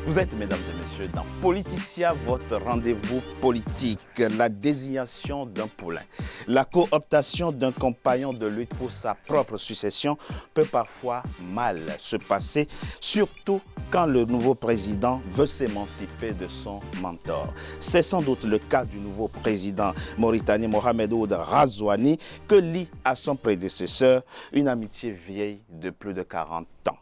Vous êtes, mesdames et messieurs, dans Politicia, votre rendez-vous politique. La désignation d'un poulain, la cooptation d'un compagnon de lutte pour sa propre succession peut parfois mal se passer, surtout quand le nouveau président veut s'émanciper de son mentor. C'est sans doute le cas du nouveau président mauritanien Mohamed Ould Ghazouani que lie à son prédécesseur une amitié vieille de plus de 40 ans.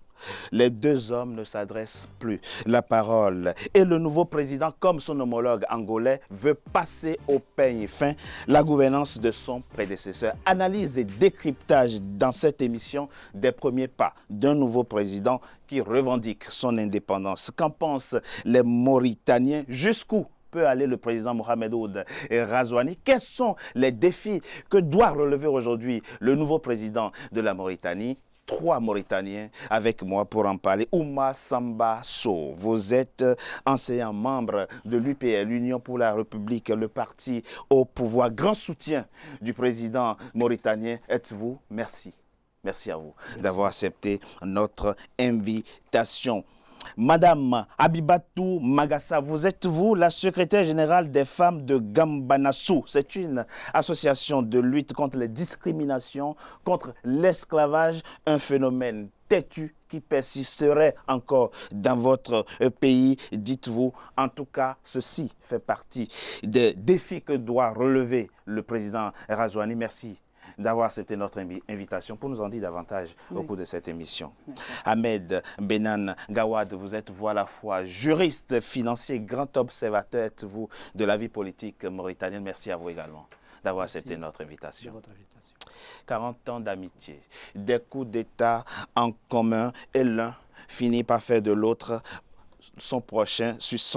Les deux hommes ne s'adressent plus la parole et le nouveau président, comme son homologue angolais, veut passer au peigne fin la gouvernance de son prédécesseur. Analyse et décryptage dans cette émission des premiers pas d'un nouveau président qui revendique son indépendance. Qu'en pensent les Mauritaniens? Jusqu'où peut aller le président Mohamed Ould Ghazouani? Quels sont les défis que doit relever aujourd'hui le nouveau président de la Mauritanie? Trois Mauritaniens avec moi pour en parler. Ouma Samba Sow, vous êtes enseignant membre de l'UPL, l'Union pour la République, le parti au pouvoir. Grand soutien du président mauritanien. Êtes-vous? Merci. Merci à vous d'avoir accepté notre invitation. Madame Abibatou Magassa, vous êtes la secrétaire générale des femmes de Gambanassou. C'est une association de lutte contre les discriminations, contre l'esclavage, un phénomène têtu qui persisterait encore dans votre pays, dites-vous. En tout cas, ceci fait partie des défis que doit relever le président Ghazouani. Merci d'avoir accepté notre invitation pour nous en dire davantage au cours de cette émission. Ahmed Benan Gawad, vous êtes à la fois juriste, financier, grand observateur, êtes-vous de la vie politique mauritanienne. Merci à vous également d'avoir accepté notre invitation. 40 ans d'amitié, des coups d'État en commun et l'un finit par faire de l'autre son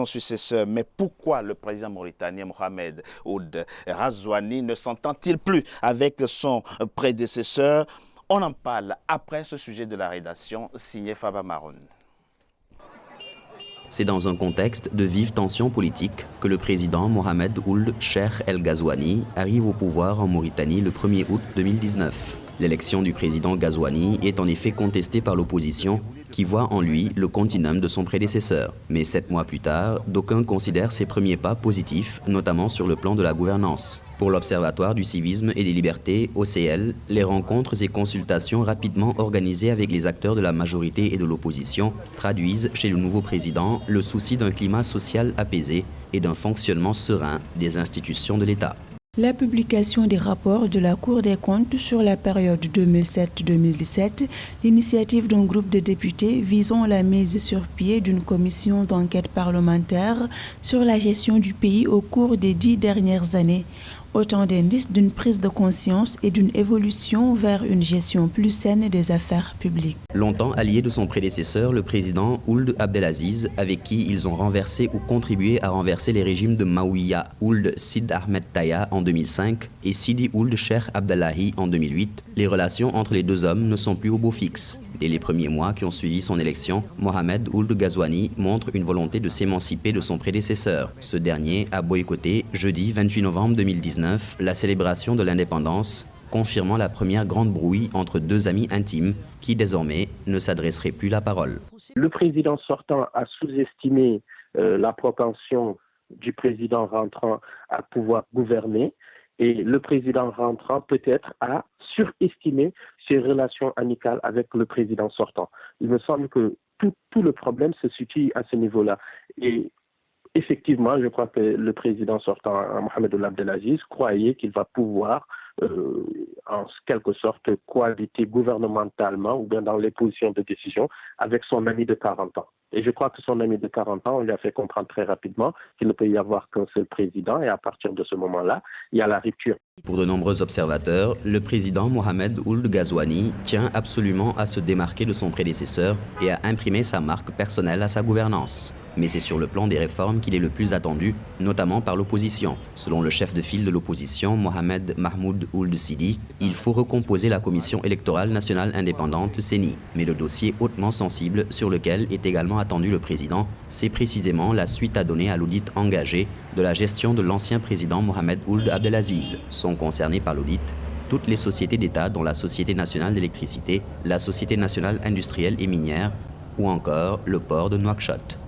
successeur. Mais pourquoi le président mauritanien Mohamed Ould Ghazouani ne s'entend-il plus avec son prédécesseur? On en parle après ce sujet de la rédaction signé Faba Maroun. C'est dans un contexte de vive tension politique que le président Mohamed Ould Cheikh El Ghazouani arrive au pouvoir en Mauritanie le 1er août 2019. L'élection du président Ghazouani est en effet contestée par l'opposition qui voit en lui le continuum de son prédécesseur. Mais 7 mois plus tard, d'aucuns considèrent ses premiers pas positifs, notamment sur le plan de la gouvernance. Pour l'Observatoire du civisme et des libertés, OCL, les rencontres et consultations rapidement organisées avec les acteurs de la majorité et de l'opposition traduisent chez le nouveau président le souci d'un climat social apaisé et d'un fonctionnement serein des institutions de l'État. La publication des rapports de la Cour des comptes sur la période 2007-2017, l'initiative d'un groupe de députés visant la mise sur pied d'une commission d'enquête parlementaire sur la gestion du pays au cours des 10 dernières années. Autant d'indices d'une prise de conscience et d'une évolution vers une gestion plus saine des affaires publiques. Longtemps allié de son prédécesseur, le président Ould Abdelaziz, avec qui ils ont renversé ou contribué à renverser les régimes de Maouia Ould Sid Ahmed Taya en 2005 et Sidi Ould Cheikh Abdallahi en 2008, les relations entre les deux hommes ne sont plus au beau fixe. Dès les premiers mois qui ont suivi son élection, Mohamed Ould Ghazouani montre une volonté de s'émanciper de son prédécesseur. Ce dernier a boycotté, jeudi 28 novembre 2019, la célébration de l'indépendance, confirmant la première grande brouille entre deux amis intimes qui désormais ne s'adresseraient plus la parole. Le président sortant a sous-estimé la propension du président rentrant à pouvoir gouverner. Et le président rentrant peut-être a surestimé ses relations amicales avec le président sortant. Il me semble que tout le problème se situe à ce niveau-là. Et effectivement, je crois que le président sortant, Mohamed Ould Abdelaziz, croyait qu'il va pouvoir, en quelque sorte, cohabiter gouvernementalement ou bien dans les positions de décision avec son ami de 40 ans. Et je crois que son ami de 40 ans, on lui a fait comprendre très rapidement qu'il ne peut y avoir qu'un seul président et à partir de ce moment-là, il y a la rupture. Pour de nombreux observateurs, le président Mohamed Ould Ghazouani tient absolument à se démarquer de son prédécesseur et à imprimer sa marque personnelle à sa gouvernance. Mais c'est sur le plan des réformes qu'il est le plus attendu, notamment par l'opposition. Selon le chef de file de l'opposition, Mohamed Mahmoud Ould Sidi, il faut recomposer la Commission électorale nationale indépendante, CENI. Mais le dossier hautement sensible sur lequel est également attendu le président, c'est précisément la suite à donner à l'audit engagé de la gestion de l'ancien président Mohamed Ould Abdelaziz. Sont concernés par l'audit toutes les sociétés d'État dont la Société nationale d'électricité, la Société nationale industrielle et minière ou encore le port de Nouakchott.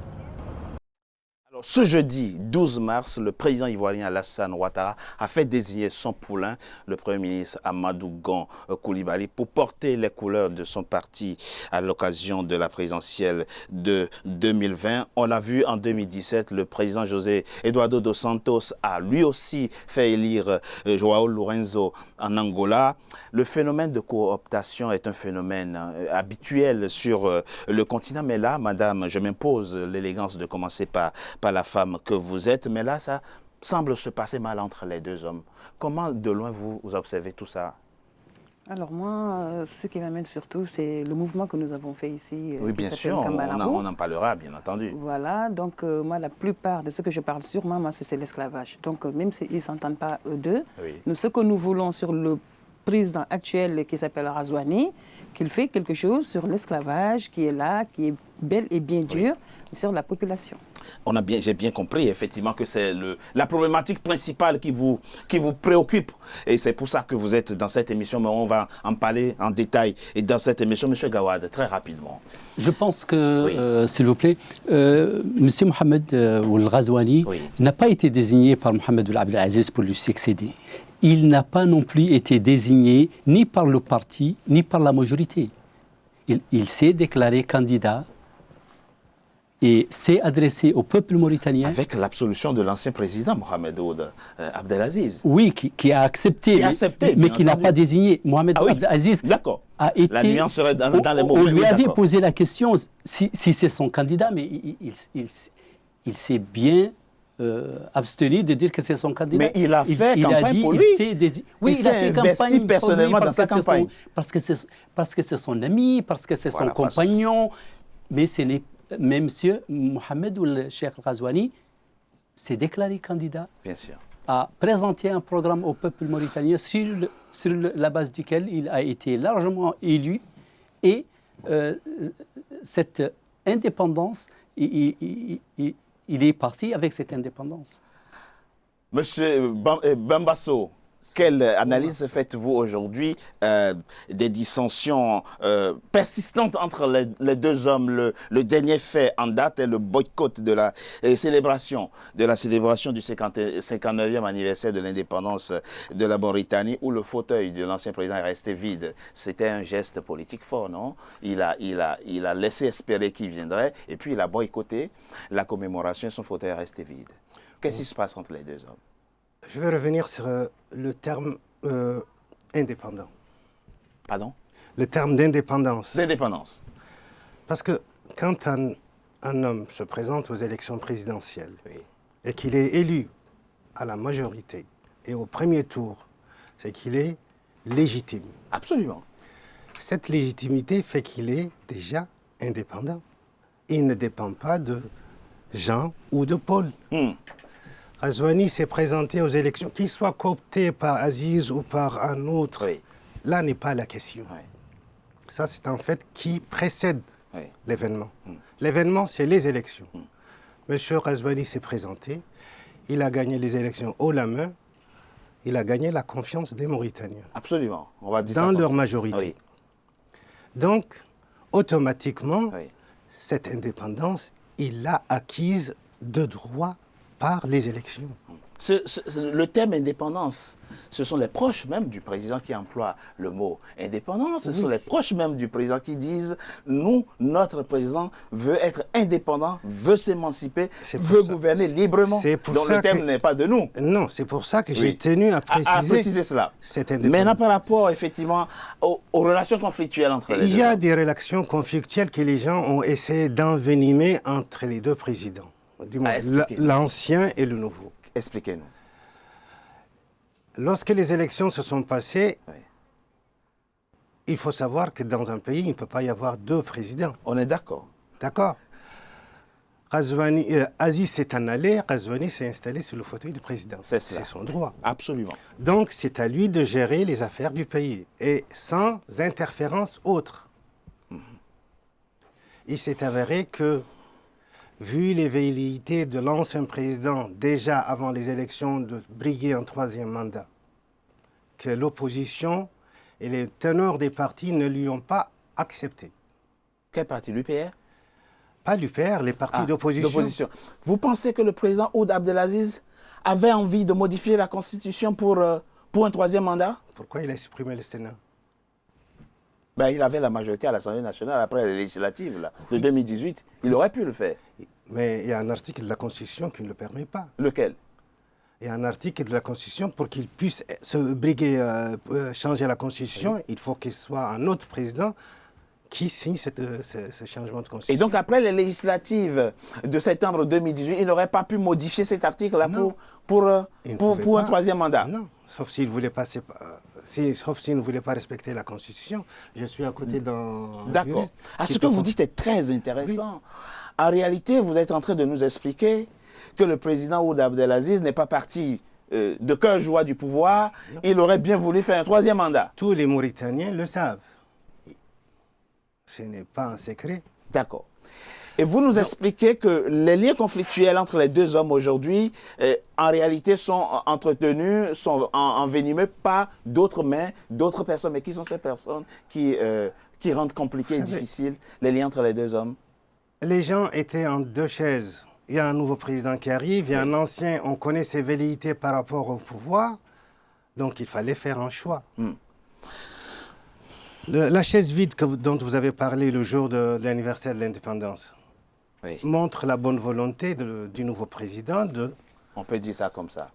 Ce jeudi 12 mars, le président ivoirien Alassane Ouattara a fait désigner son poulain, le Premier ministre Amadou Gon Coulibaly, pour porter les couleurs de son parti à l'occasion de la présidentielle de 2020. On l'a vu en 2017, le président José Eduardo dos Santos a lui aussi fait élire João Lourenço en Angola. Le phénomène de cooptation est un phénomène habituel sur le continent, mais là, madame, je m'impose l'élégance de commencer par la femme que vous êtes, mais là, ça semble se passer mal entre les deux hommes. Comment, de loin, vous observez tout ça? Alors moi, ce qui m'amène surtout, c'est le mouvement que nous avons fait ici. Oui, bien sûr, on en parlera, bien entendu. Voilà, donc moi, la plupart de ce que je parle sûrement, moi, c'est l'esclavage. Donc même s'ils ne s'entendent pas eux deux, oui. Ce que nous voulons sur le président actuel qui s'appelle Razouani, qu'il fait quelque chose sur l'esclavage qui est là, qui est bel et bien dur, oui. Sur la population. J'ai bien compris effectivement que c'est la problématique principale qui vous préoccupe. Et c'est pour ça que vous êtes dans cette émission, mais on va en parler en détail. Et dans cette émission, M. Gawad, très rapidement. Je pense que, s'il vous plaît, M. Mohamed Ould Ghazouani n'a pas été désigné par Mohamed Ould Abdelaziz pour lui succéder. Il n'a pas non plus été désigné ni par le parti, ni par la majorité. Il s'est déclaré candidat et s'est adressé au peuple mauritanien. Avec l'absolution de l'ancien président Mohamed Ould Abdelaziz. Oui, qui a accepté, mais qui n'a pas désigné. Mohamed Ould Abdelaziz a été... La nuance serait dans les mots. On lui avait posé la question si c'est son candidat, mais il s'est bien... abstenu de dire que c'est son candidat. Mais il a fait campagne pour lui. Il a fait campagne personnellement dans sa campagne. Parce que c'est son ami, parce que c'est son compagnon. Mais ce n'est même M. Mohamed Ould Cheikh Ghazouani s'est déclaré candidat. Bien sûr. A présenté un programme au peuple mauritanien sur la base duquel il a été largement élu. Et cette indépendance, il est parti avec cette indépendance. Monsieur Bambasso, quelle analyse faites-vous aujourd'hui des dissensions persistantes entre les deux hommes? Le dernier fait en date est le boycott de la célébration du 59e anniversaire de l'indépendance de la Mauritanie, où le fauteuil de l'ancien président est resté vide. C'était un geste politique fort, non? Il a laissé espérer qu'il viendrait, et puis il a boycotté la commémoration et son fauteuil est resté vide. Qu'est-ce qui se passe entre les deux hommes? Je vais revenir sur le terme indépendant. Pardon? Le terme d'indépendance. D'indépendance. Parce que quand un homme se présente aux élections présidentielles et qu'il est élu à la majorité et au premier tour, c'est qu'il est légitime. Absolument. Cette légitimité fait qu'il est déjà indépendant. Il ne dépend pas de Jean ou de Paul. Ghazouani s'est présenté aux élections, qu'il soit coopté par Aziz ou par un autre, là n'est pas la question. Ça, c'est un fait qui précède l'événement. L'événement, c'est les élections. Monsieur Ghazouani s'est présenté, il a gagné les élections haut la main, il a gagné la confiance des Mauritaniens. Absolument. On va dire dans leur majorité. Donc, automatiquement, cette indépendance, il l'a acquise de droit par les élections. Le terme indépendance, ce sont les proches même du président qui emploient le mot indépendance. Ce sont les proches même du président qui disent nous, notre président veut être indépendant, veut s'émanciper, veut gouverner librement. Donc le terme n'est pas de nous. Non, c'est pour ça que j'ai tenu à préciser cela. Cette indépendance. Maintenant, par rapport effectivement aux relations conflictuelles entre les deux. Il y a des relations conflictuelles que les gens ont essayé d'envenimer entre les deux présidents. L'ancien et le nouveau. Expliquez-nous. Lorsque les élections se sont passées, il faut savoir que dans un pays, il ne peut pas y avoir deux présidents. On est d'accord. D'accord. Aziz s'est en allé, Ghazouani s'est installé sur le fauteuil du président. C'est son droit. Absolument. Donc, c'est à lui de gérer les affaires du pays et sans interférence autre. Il s'est avéré que vu les velléités de l'ancien président, déjà avant les élections, de briguer un troisième mandat, que l'opposition et les ténors des partis ne lui ont pas accepté. Quel parti? L'UPR? Pas l'UPR, les partis d'opposition. Vous pensez que le président Ould Abdelaziz avait envie de modifier la Constitution pour un troisième mandat? Pourquoi il a supprimé le Sénat? Ben, il avait la majorité à l'Assemblée nationale après les législatives là, de 2018. Il aurait pu le faire. Mais il y a un article de la Constitution qui ne le permet pas. Lequel? Il y a un article de la Constitution pour qu'il puisse se briguer, changer la Constitution. Oui. Il faut qu'il soit un autre président qui signe ce changement de Constitution. Et donc après les législatives de septembre 2018, il n'aurait pas pu modifier cet article-là pour un troisième mandat? Non, sauf s'il voulait passer... sauf s'il ne voulait pas respecter la Constitution. Je suis à côté d'un juriste. D'accord. Ce que vous dites est très intéressant. Oui. En réalité, vous êtes en train de nous expliquer que le président Ould Abdelaziz n'est pas parti de cœur joie du pouvoir. Non. Il aurait bien voulu faire un troisième mandat. Tous les Mauritaniens le savent. Ce n'est pas un secret. D'accord. Et vous nous expliquez que les liens conflictuels entre les deux hommes aujourd'hui, en réalité, sont entretenus, sont envenimés par d'autres mains, d'autres personnes. Mais qui sont ces personnes qui rendent compliqué et difficile les liens entre les deux hommes? Les gens étaient en deux chaises. Il y a un nouveau président qui arrive, il y a un ancien, on connaît ses velléités par rapport au pouvoir. Donc il fallait faire un choix. La chaise vide dont vous avez parlé le jour de l'anniversaire de l'indépendance montre la bonne volonté du nouveau président de... On peut dire ça comme ça.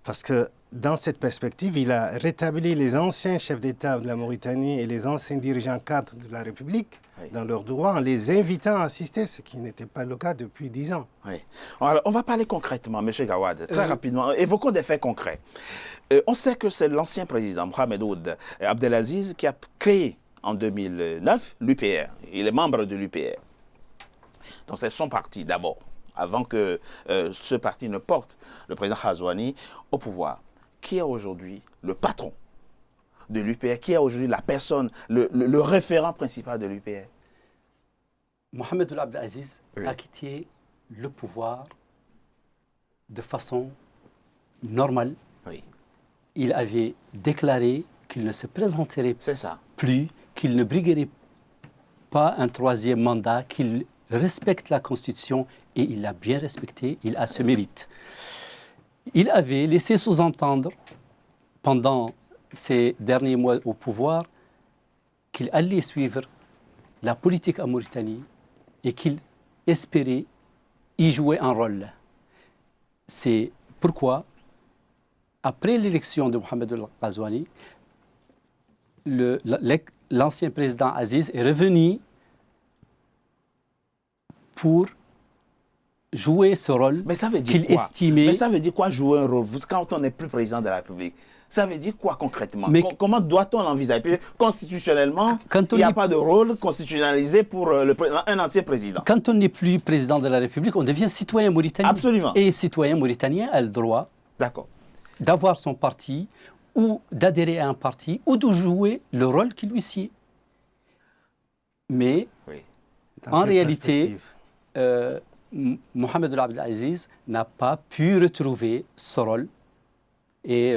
Parce que dans cette perspective, il a rétabli les anciens chefs d'État de la Mauritanie et les anciens dirigeants cadres de la République dans leurs droits en les invitant à assister, ce qui n'était pas le cas depuis 10 ans. Oui. Alors, on va parler concrètement, M. Gawad, très rapidement. Évoquons des faits concrets. On sait que c'est l'ancien président, Mohamed Ould Abdelaziz, qui a créé en 2009 l'UPR. Il est membre de l'UPR. Donc c'est son parti d'abord, avant que ce parti ne porte le président Ghazouani au pouvoir. Qui est aujourd'hui le patron de l'UPR? Qui est aujourd'hui la personne, le référent principal de l'UPR? Mohamed Ould Abdelaziz a quitté le pouvoir de façon normale. Oui. Il avait déclaré qu'il ne se présenterait plus, qu'il ne briguerait pas un troisième mandat, qu'il respecte la Constitution et il l'a bien respecté, il a ce mérite. Il avait laissé sous-entendre pendant ces derniers mois au pouvoir qu'il allait suivre la politique en Mauritanie et qu'il espérait y jouer un rôle. C'est pourquoi, après l'élection de Mohamed Ould Ghazouani, l'ancien président Aziz est revenu pour jouer ce rôle qu'il estimait... Mais ça veut dire quoi, jouer un rôle? Quand on n'est plus président de la République, ça veut dire quoi concrètement? Comment doit-on l'envisager? Constitutionnellement, il n'y a pas de rôle constitutionnalisé pour un ancien président. Quand on n'est plus président de la République, on devient citoyen mauritanien. Absolument. Et citoyen mauritanien a le droit d'avoir son parti ou d'adhérer à un parti ou de jouer le rôle qui lui sied. Mais en réalité... Mohamed Ould Abdelaziz n'a pas pu retrouver ce rôle et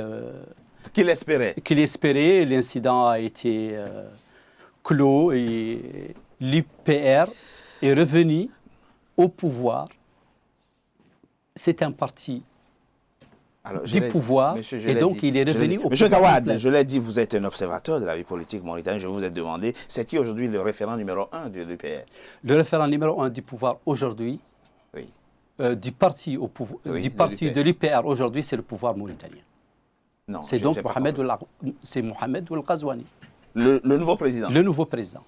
qu'il espérait. L'incident a été clos et l'UPR est revenu au pouvoir. C'est un parti du pouvoir et donc il est revenu au pouvoir. Monsieur Gawad, je l'ai dit, vous êtes un observateur de la vie politique mauritanienne. Je vous ai demandé, c'est qui aujourd'hui le référent numéro 1 de l'UPR? Le référent numéro 1 du pouvoir aujourd'hui, du parti de l'UPR aujourd'hui, c'est le pouvoir mauritanien. Non, c'est donc Mohamed Ould Ghazouani. Le nouveau président. Le nouveau président.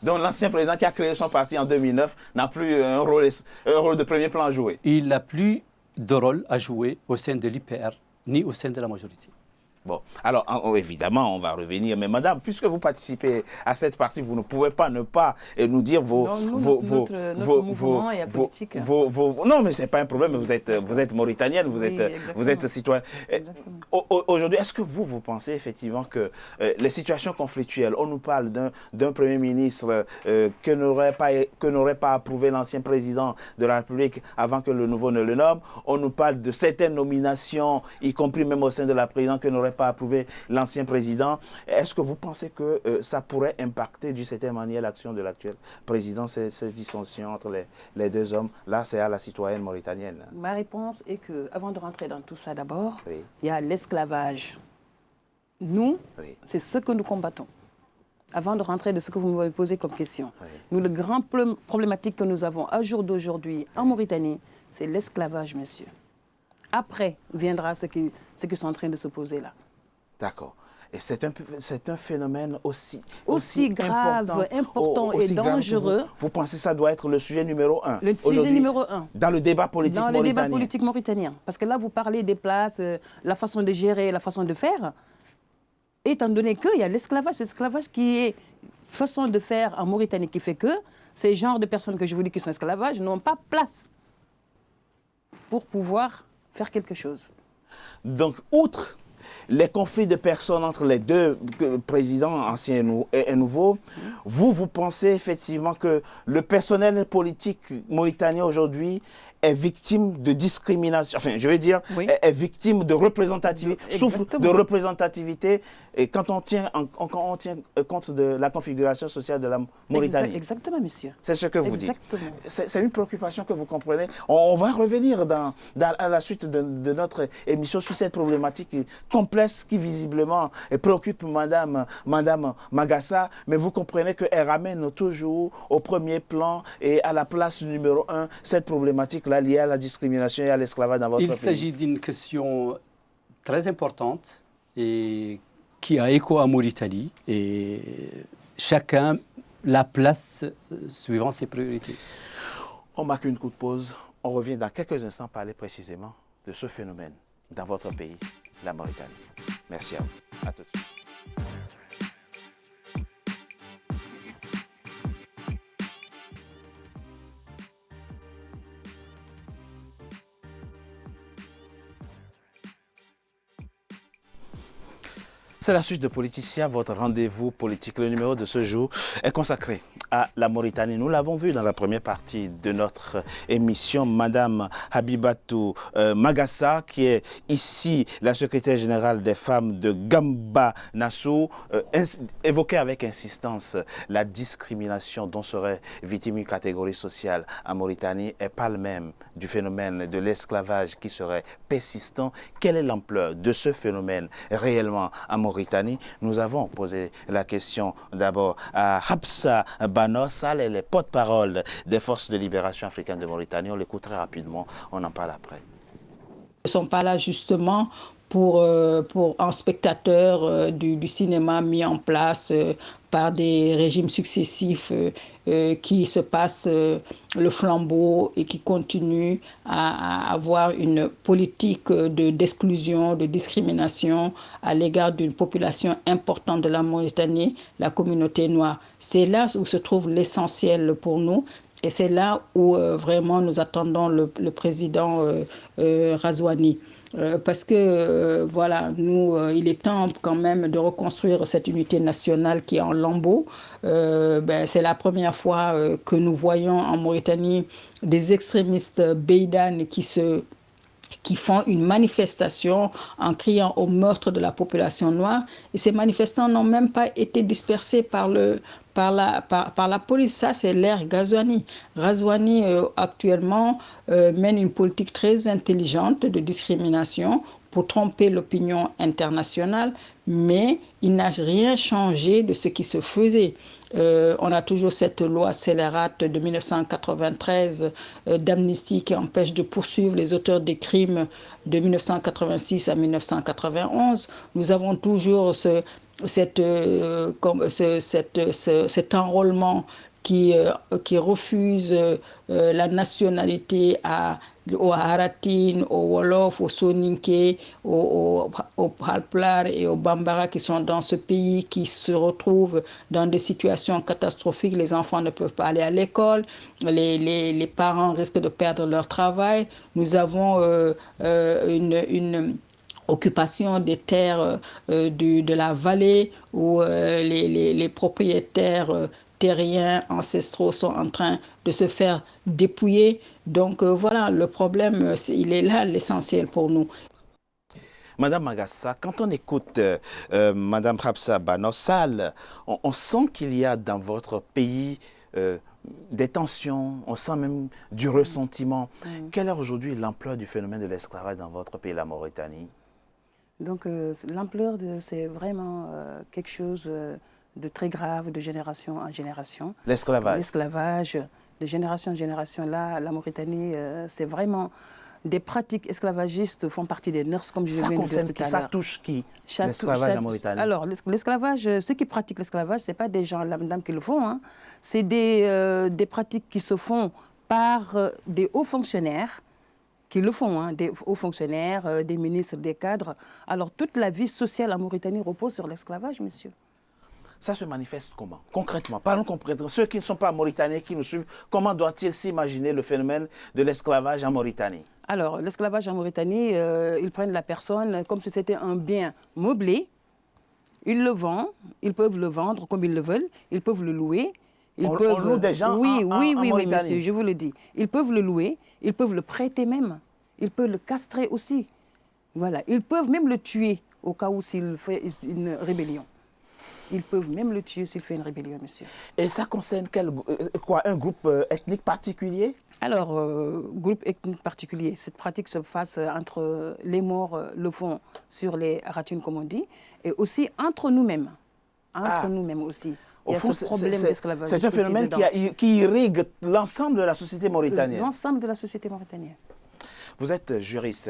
Donc l'ancien président qui a créé son parti en 2009 n'a plus un rôle de premier plan à jouer. Il n'a plus de rôle à jouer au sein de l'UPR, ni au sein de la majorité. Bon, alors évidemment, on va revenir. Mais madame, puisque vous participez à cette partie, vous ne pouvez pas ne pas nous dire notre mouvement est apolitique. Non, mais ce n'est pas un problème. Vous êtes mauritanienne, vous êtes citoyenne. Aujourd'hui, est-ce que vous pensez effectivement que les situations conflictuelles, on nous parle d'un Premier ministre que n'aurait pas approuvé l'ancien président de la République avant que le nouveau ne le nomme. On nous parle de certaines nominations, y compris même au sein de la présidence, que n'aurait pas approuvé l'ancien président. Est-ce que vous pensez que ça pourrait impacter d'une certaine manière l'action de l'actuel président, ces dissensions entre les deux hommes? Là, c'est à la citoyenne mauritanienne. Ma réponse est que, avant de rentrer dans tout ça d'abord, oui. il y a l'esclavage. Nous, oui. C'est ce que nous combattons. Avant de rentrer de ce que vous m'avez posé comme question, oui. Nous, le grand problématique que nous avons à jour d'aujourd'hui en Mauritanie, c'est l'esclavage, monsieur. Après viendra ce qui sont en train de se poser là. D'accord. Et c'est un phénomène aussi grave, important et dangereux. Vous pensez que ça doit être le sujet numéro 1? Le sujet numéro 1. Dans le débat politique mauritanien. Dans le débat politique mauritanien. Parce que là, vous parlez des places, la façon de gérer, la façon de faire. Étant donné qu'il y a l'esclavage, c'est l'esclavage qui est façon de faire en Mauritanie qui fait que ces genres de personnes que je vous dis qui sont esclavages n'ont pas place pour pouvoir faire quelque chose. Donc, outre les conflits de personnes entre les deux présidents anciens et nouveaux, vous pensez effectivement que le personnel politique mauritanien aujourd'hui est victime de discrimination, enfin je veux dire, oui. est victime de représentativité, souffre de représentativité et quand on tient compte de la configuration sociale de la Mauritanie. Exactement, monsieur. C'est ce que vous dites. C'est une préoccupation que vous comprenez. On va revenir à la suite de notre émission sur cette problématique complexe qui visiblement préoccupe Madame Magassa, mais vous comprenez qu'elle ramène toujours au premier plan et à la place numéro 1 cette problématique-là liée à la discrimination et à l'esclavage dans votre pays. Il s'agit d'une question très importante et qui a écho à Mauritanie et chacun la place suivant ses priorités. On marque une courte pause. On revient dans quelques instants parler précisément de ce phénomène dans votre pays, la Mauritanie. Merci à vous. À tout de suite. C'est la suite de Politicien, votre rendez-vous politique. Le numéro de ce jour est consacré à la Mauritanie. Nous l'avons vu dans la première partie de notre émission. Madame Habibatou Magassa, qui est ici la secrétaire générale des femmes de Gamba Nassau, évoquait avec insistance la discrimination dont serait victime une catégorie sociale en Mauritanie et parle même du phénomène de l'esclavage qui serait persistant. Quelle est l'ampleur de ce phénomène réellement en Mauritanie? Nous avons posé la question d'abord à Hapsa Banos, elle est le porte-parole des forces de libération africaines de Mauritanie. On l'écoute très rapidement, on en parle après. Ils ne sont pas là justement pour un spectateur du cinéma mis en place par des régimes successifs qui se passent le flambeau et qui continuent à avoir une politique d'exclusion, de discrimination à l'égard d'une population importante de la Mauritanie, la communauté noire. C'est là où se trouve l'essentiel pour nous. Et c'est là où vraiment nous attendons le président Razouani. Parce que, voilà, nous, il est temps quand même de reconstruire cette unité nationale qui est en lambeaux. C'est la première fois que nous voyons en Mauritanie des extrémistes beydanes qui font une manifestation en criant au meurtre de la population noire. Et ces manifestants n'ont même pas été dispersés par la police. Ça, c'est l'ère Ghazouani. Ghazouani, actuellement, mène une politique très intelligente de discrimination pour tromper l'opinion internationale, mais il n'a rien changé de ce qui se faisait. On a toujours cette loi scélérate de 1993 d'amnistie qui empêche de poursuivre les auteurs des crimes de 1986 à 1991. Nous avons toujours cet enrôlement qui refuse la nationalité aux Haratines, aux Wolof, aux Soninké, aux Halplar et aux Bambara qui sont dans ce pays, qui se retrouvent dans des situations catastrophiques. Les enfants ne peuvent pas aller à l'école, les parents risquent de perdre leur travail. Nous avons une occupation des terres de la vallée où les propriétaires terriens ancestraux sont en train de se faire dépouiller. Donc voilà, le problème, il est là, l'essentiel pour nous. Madame Magassa, quand on écoute Madame Hafsa Banosal, on sent qu'il y a dans votre pays des tensions, on sent même du ressentiment. Quelle est aujourd'hui l'ampleur du phénomène de l'esclavage dans votre pays, la Mauritanie? Donc l'ampleur, c'est vraiment quelque chose de très grave, de génération en génération. L'esclavage. L'esclavage, de génération en génération. Là, la Mauritanie, c'est vraiment... Des pratiques esclavagistes font partie des nurses, comme je viens de dire tout à l'heure. Ça touche qui, l'esclavage en Mauritanie? Alors, l'esclavage, ceux qui pratiquent l'esclavage, ce n'est pas des gens lambda qui le font. Hein. C'est des pratiques qui se font par des hauts fonctionnaires qui le font, hein, des hauts fonctionnaires, des ministres, des cadres. Alors, toute la vie sociale en Mauritanie repose sur l'esclavage, monsieur. Ça se manifeste comment? Concrètement, parlons concrètement. Ceux qui ne sont pas mauritaniens, qui nous suivent, comment doivent-ils s'imaginer le phénomène de l'esclavage en Mauritanie? Alors, l'esclavage en Mauritanie, ils prennent la personne comme si c'était un bien meublé. Ils le vendent, ils peuvent le vendre comme ils le veulent, ils peuvent le louer. On loue des gens oui, Mauritanie. monsieur, je vous le dis. Ils peuvent le louer, ils peuvent le prêter même, ils peuvent le castrer aussi. Voilà, ils peuvent même le tuer au cas où s'il fait une rébellion. Ils peuvent même le tuer s'il fait une rébellion, monsieur. Et ça concerne un groupe ethnique particulier? Alors, groupe ethnique particulier, cette pratique se passe entre les morts, le font sur les ratunes, comme on dit, et aussi entre nous-mêmes. Entre nous-mêmes aussi. Il y a ce problème d'esclavage. C'est un phénomène qui irrigue l'ensemble de la société mauritanienne. L'ensemble de la société mauritanienne. Vous êtes juriste,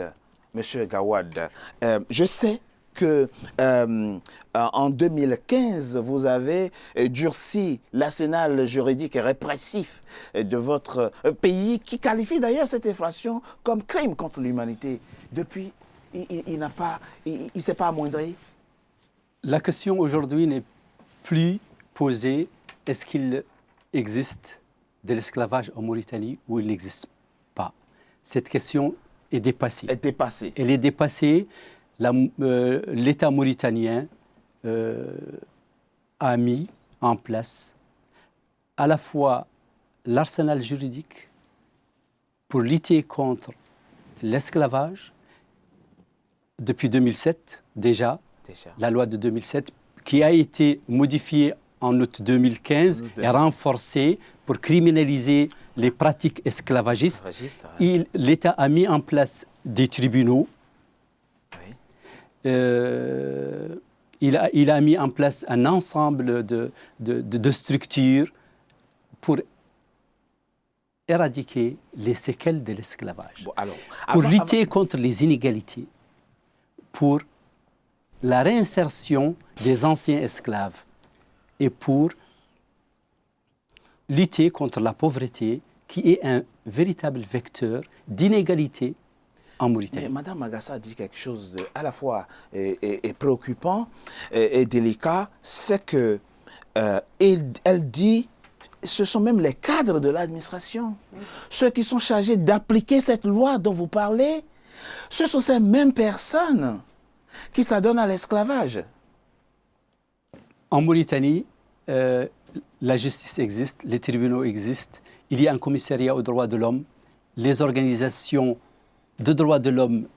Monsieur Gawad. Je sais que en 2015, vous avez durci l'arsenal juridique et répressif de votre pays, qui qualifie d'ailleurs cette infraction comme crime contre l'humanité. Depuis, il ne s'est pas amoindri. La question aujourd'hui n'est plus posée, est-ce qu'il existe de l'esclavage en Mauritanie ou il n'existe pas? Cette question est dépassée. Elle est dépassée. L'État mauritanien a mis en place à la fois l'arsenal juridique pour lutter contre l'esclavage depuis 2007 déjà, la loi de 2007 qui a été modifiée en août 2015 et renforcée pour criminaliser les pratiques esclavagistes. L'État a mis en place des tribunaux. Il a mis en place un ensemble de structures pour éradiquer les séquelles de l'esclavage, pour lutter contre les inégalités, pour la réinsertion des anciens esclaves et pour lutter contre la pauvreté qui est un véritable vecteur d'inégalité en Mauritanie. Mais Madame Magassa dit quelque chose de à la fois préoccupant et délicat, c'est que elle dit ce sont même les cadres de l'administration, ceux qui sont chargés d'appliquer cette loi dont vous parlez, ce sont ces mêmes personnes qui s'adonnent à l'esclavage. En Mauritanie, la justice existe, les tribunaux existent, il y a un commissariat aux droits de l'homme, les organisations de droits de l'homme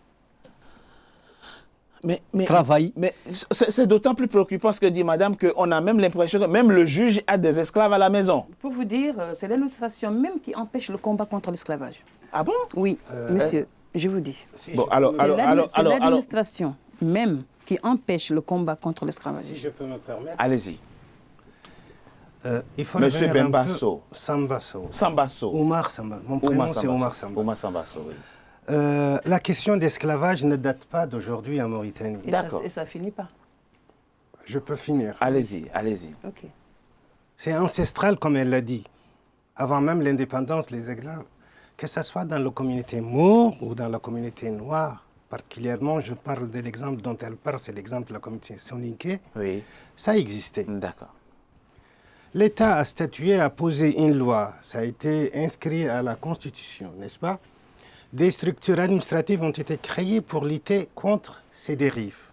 travaillent. Mais c'est d'autant plus préoccupant ce que dit madame qu'on a même l'impression que même le juge a des esclaves à la maison. Pour vous dire, c'est l'administration même qui empêche le combat contre l'esclavage. Ah bon? Oui, monsieur, je vous dis. Bon, c'est l'administration même qui empêche le combat contre l'esclavage. Si je peux me permettre. Allez-y. Il faut Monsieur Bembasso. Sambasso. Oumar Sambasso. Mon prénom, c'est Oumar Sambasso. Oumar Sambasso, oui. La question d'esclavage ne date pas d'aujourd'hui en Mauritanie. D'accord. Et ça ne finit pas. Je peux finir. Allez-y, allez-y. Okay. C'est ancestral, comme elle l'a dit. Avant même l'indépendance, les esclaves, que ce soit dans la communauté maure ou dans la communauté noire, particulièrement, je parle de l'exemple dont elle parle, c'est l'exemple de la communauté soninké. Oui. Ça existait. D'accord. L'État a statué, a posé une loi. Ça a été inscrit à la Constitution, n'est-ce pas? Des structures administratives ont été créées pour lutter contre ces dérives.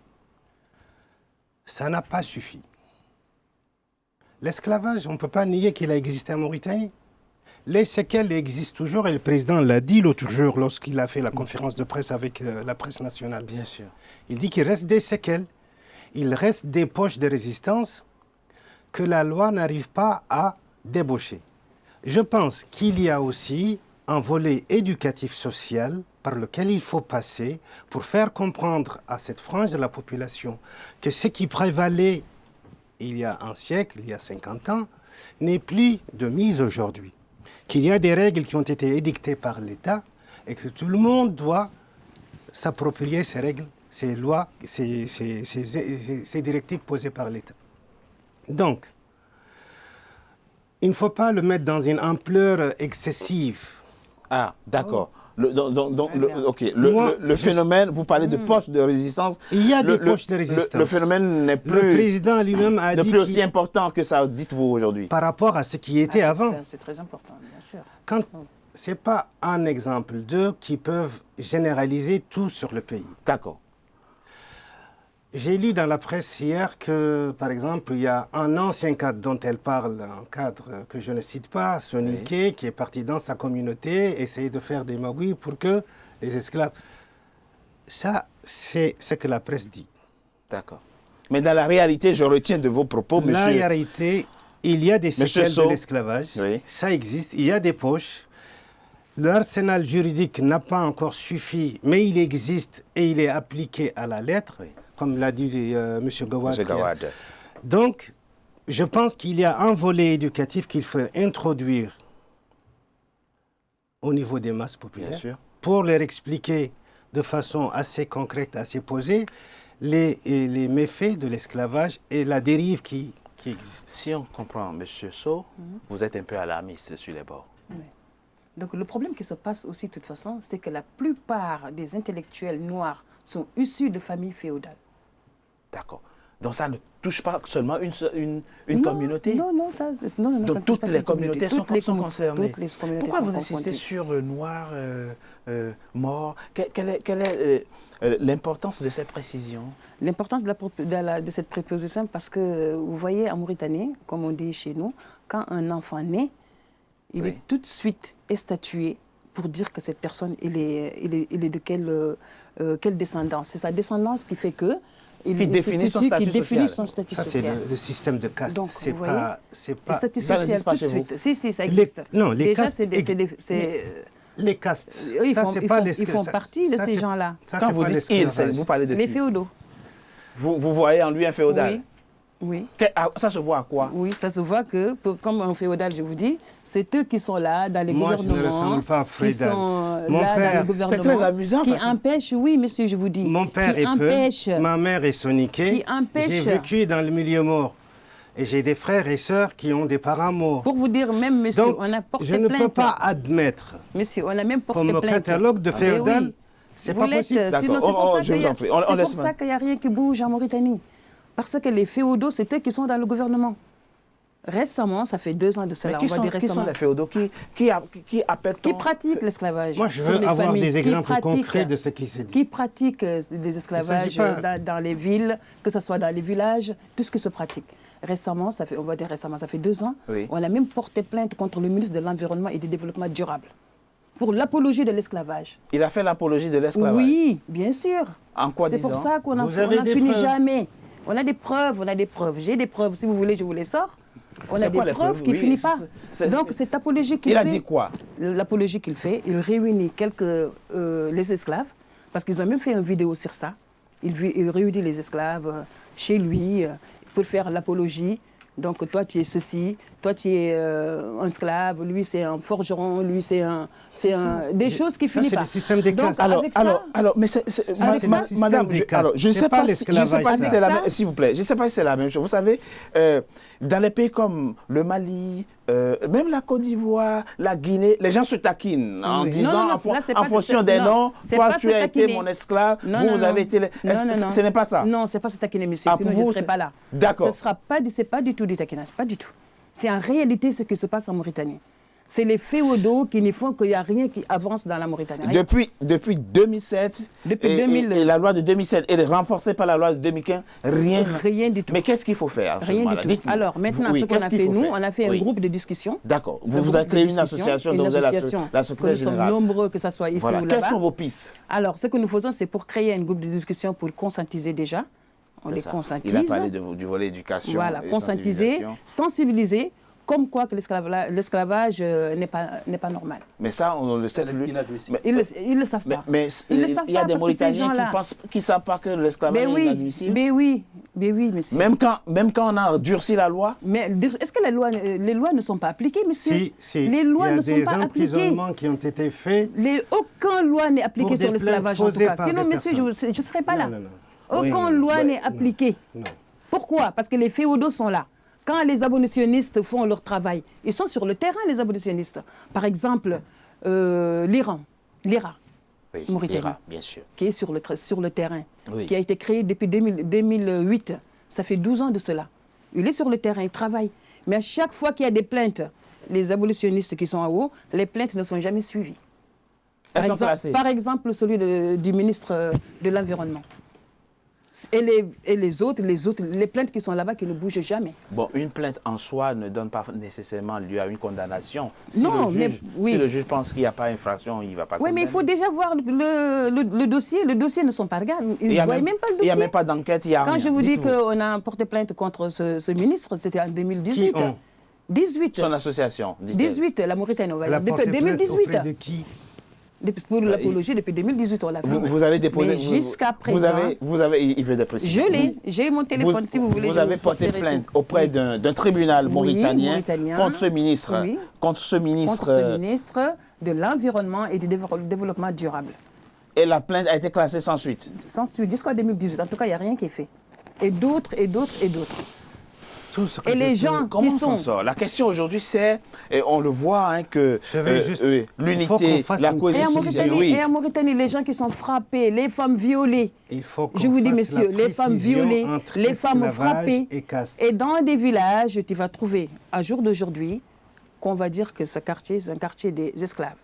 Ça n'a pas suffi. L'esclavage, on ne peut pas nier qu'il a existé en Mauritanie. Les séquelles existent toujours et le président l'a dit l'autre jour lorsqu'il a fait la conférence de presse avec la presse nationale. Bien sûr. Il dit qu'il reste des séquelles, il reste des poches de résistance que la loi n'arrive pas à débaucher. Je pense qu'il y a aussi un volet éducatif social par lequel il faut passer pour faire comprendre à cette frange de la population que ce qui prévalait il y a un siècle, il y a 50 ans, n'est plus de mise aujourd'hui. Qu'il y a des règles qui ont été édictées par l'État et que tout le monde doit s'approprier ces règles, ces lois, ces directives posées par l'État. Donc, il ne faut pas le mettre dans une ampleur excessive. Ah, d'accord. Le phénomène, vous parlez de poches de résistance. Il y a des poches de résistance. Le phénomène n'est plus, le président lui-même a dit plus aussi important que ça, dites-vous aujourd'hui. Par rapport à ce qui était avant. C'est très important, bien sûr. Ce n'est pas un exemple d'eux qui peuvent généraliser tout sur le pays. D'accord. J'ai lu dans la presse hier que, par exemple, il y a un ancien cadre dont elle parle, un cadre que je ne cite pas, Soniké, qui est parti dans sa communauté, essayer de faire des magouilles pour que les esclaves... Ça, c'est ce que la presse dit. D'accord. Mais dans la réalité, je retiens de vos propos, monsieur... La réalité, il y a des séquelles de l'esclavage, ça existe, il y a des poches. L'arsenal juridique n'a pas encore suffi, mais il existe et il est appliqué à la lettre. Comme l'a dit M. Gawad. Donc, je pense qu'il y a un volet éducatif qu'il faut introduire au niveau des masses populaires pour leur expliquer de façon assez concrète, assez posée, les méfaits de l'esclavage et la dérive qui existe. Si on comprend, M. Sow, vous êtes un peu alarmiste sur les bords. Oui. Donc le problème qui se passe aussi, de toute façon, c'est que la plupart des intellectuels noirs sont issus de familles féodales. D'accord. Donc ça ne touche pas seulement une communauté? Non, donc ça toutes les communautés sont concernées. Toutes les communautés Pourquoi sont vous insistez confrontées. sur noir, mort? Quelle est l'importance de cette précision? L'importance de cette préposition, parce que vous voyez, en Mauritanie, comme on dit chez nous, quand un enfant naît, il est tout de suite statué pour dire que cette personne, il est de quelle descendance. C'est sa descendance qui fait que qui définit son statut social. C'est le système de caste. Donc, c'est vous pas le statut social tout de suite. Si, ça existe. Les déjà, castes, les castes. Ils font partie de ces gens-là. Quand vous dites ils, vous parlez de les féodaux. Vous voyez en lui un féodal? Oui. Ça se voit à quoi? Oui, ça se voit que, comme un féodal, je vous dis, c'est eux qui sont là dans les gouvernements. Moi, je ne ressemble pas à Frédal. Qui sont dans le gouvernement. C'est très amusant. Qui empêchent, oui, monsieur, je vous dis. Mon père est peu, ma mère est soniquée. Qui empêchent. J'ai vécu dans le milieu mort. Et j'ai des frères et sœurs qui ont des parents morts. Pour vous dire, même, monsieur, donc, on a porté plainte. Je ne peux pas admettre. Monsieur, on a même porté plainte. Comme catalogue de féodal, oui. c'est pas possible. Sinon, c'est pour ça qu'il n'y a rien qui bouge en Mauritanie. Parce que les féodaux, c'est eux qui sont dans le gouvernement. Récemment, ça fait 2 ans de cela. Mais qui sont les féodaux qui pratiquent l'esclavage? Moi, je veux avoir des exemples concrets de ce qui se dit. Qui pratiquent des esclavages dans les villes, que ce soit dans les villages, tout ce qui se pratique. Récemment, ça fait 2 ans, on a même porté plainte contre le ministre de l'Environnement et du Développement durable pour l'apologie de l'esclavage. Il a fait l'apologie de l'esclavage? Oui, bien sûr. En quoi disant? C'est pour ça qu'on n'en finit jamais. On a des preuves, J'ai des preuves, si vous voulez, je vous les sors. On a des preuves qui ne finissent pas. Donc, cette apologie qu'il fait... Il a dit quoi? L'apologie qu'il fait, il réunit les esclaves, parce qu'ils ont même fait une vidéo sur ça. Il réunit les esclaves chez lui pour faire l'apologie. Donc, toi, tu es ceci, toi, tu es un esclave, lui, c'est un forgeron, lui, c'est des choses qui finissent pas. C'est le système des castes. Alors, mais madame, je ne sais pas si c'est la même, s'il vous plaît, je ne sais pas si c'est la même chose. Vous savez, dans les pays comme le Mali, même la Côte d'Ivoire, la Guinée, les gens se taquinent en disant, en fonction des noms, toi, tu as été mon esclave, vous avez été... Ce n'est pas ça? Non, ce n'est pas se taquiner, monsieur, sinon je ne serais pas là. D'accord. Ce n'est pas du tout du taquinage, pas du tout. C'est en réalité ce qui se passe en Mauritanie. C'est les féodaux qui ne font qu'il n'y a rien qui avance dans la Mauritanie. Depuis 2007, et la loi de 2007 est renforcée par la loi de 2015, rien du tout. Mais qu'est-ce qu'il faut faire? Rien du tout. Alors maintenant, ce qu'on a fait, nous, on a fait un groupe de discussion. D'accord. Vous avez créé une association dont vous êtes la secrétaire générale. Nous sommes nombreux, que ce soit ici ou là-bas. Quelles sont vos pistes? Alors, ce que nous faisons, c'est pour créer un groupe de discussion pour conscientiser déjà. On les conscientise. Il a parlé du volet éducation. Voilà, conscientiser, sensibiliser. Comme quoi que l'esclavage n'est pas normal. Mais ça, on le sait plus. Ils ne le savent pas. Mais il y a des Mauritaniens qui ne savent pas que l'esclavage est inadmissible. Mais oui, monsieur. Même quand on a durci la loi. Mais est-ce que les lois ne sont pas appliquées, monsieur? Si. Les lois ne sont pas appliquées. Il y a des emprisonnements qui ont été faits. Aucune loi n'est appliquée sur l'esclavage, en tout cas. Sinon, monsieur, je ne serais pas là. Aucune loi n'est appliquée. Pourquoi? Parce que les féodaux sont là. Quand les abolitionnistes font leur travail, ils sont sur le terrain, les abolitionnistes. Par exemple, l'IRA, Mauritanie, bien sûr, qui est sur le terrain, qui a été créé depuis 2008. Ça fait 12 ans de cela. Il est sur le terrain, il travaille. Mais à chaque fois qu'il y a des plaintes, les abolitionnistes qui sont en haut, les plaintes ne sont jamais suivies. Par exemple, celui du ministre de l'Environnement. Et les autres, les plaintes qui sont là-bas qui ne bougent jamais. Bon, une plainte en soi ne donne pas nécessairement lieu à une condamnation. Si le juge pense qu'il n'y a pas infraction, il ne va pas condamner. Oui, mais il faut déjà voir le dossier. Le dossier ne sont pas regardés. Ils ne voient même pas le dossier. Il n'y a même pas d'enquête, il n'y a rien. Quand je vous dis qu'on a porté plainte contre ce ministre, c'était en 2018. 18. Son association, 18, la Mauritanie, on va dire. Depuis 2018. Auprès de qui? Pour l'apologie, depuis 2018, on l'a fait. Vous avez déposé... Mais jusqu'à présent... il veut des précisions. Je l'ai. J'ai mon téléphone, si vous voulez. Vous avez porté plainte auprès d'un tribunal mauritanien contre ce ministre. Contre ce ministre de l'Environnement et du Développement durable. Et la plainte a été classée sans suite? Sans suite, jusqu'à 2018. En tout cas, il n'y a rien qui est fait. Et d'autres, et d'autres, et d'autres. Et les gens qui sont... sort? La question aujourd'hui, c'est, et on le voit, que l'unité, la cohésion sociale. Et en Mauritanie, les gens qui sont frappés, les femmes violées, je vous dis, messieurs, les femmes violées, les femmes frappées, et dans des villages, tu vas trouver, à jour d'aujourd'hui, qu'on va dire que ce quartier, c'est un quartier des esclaves.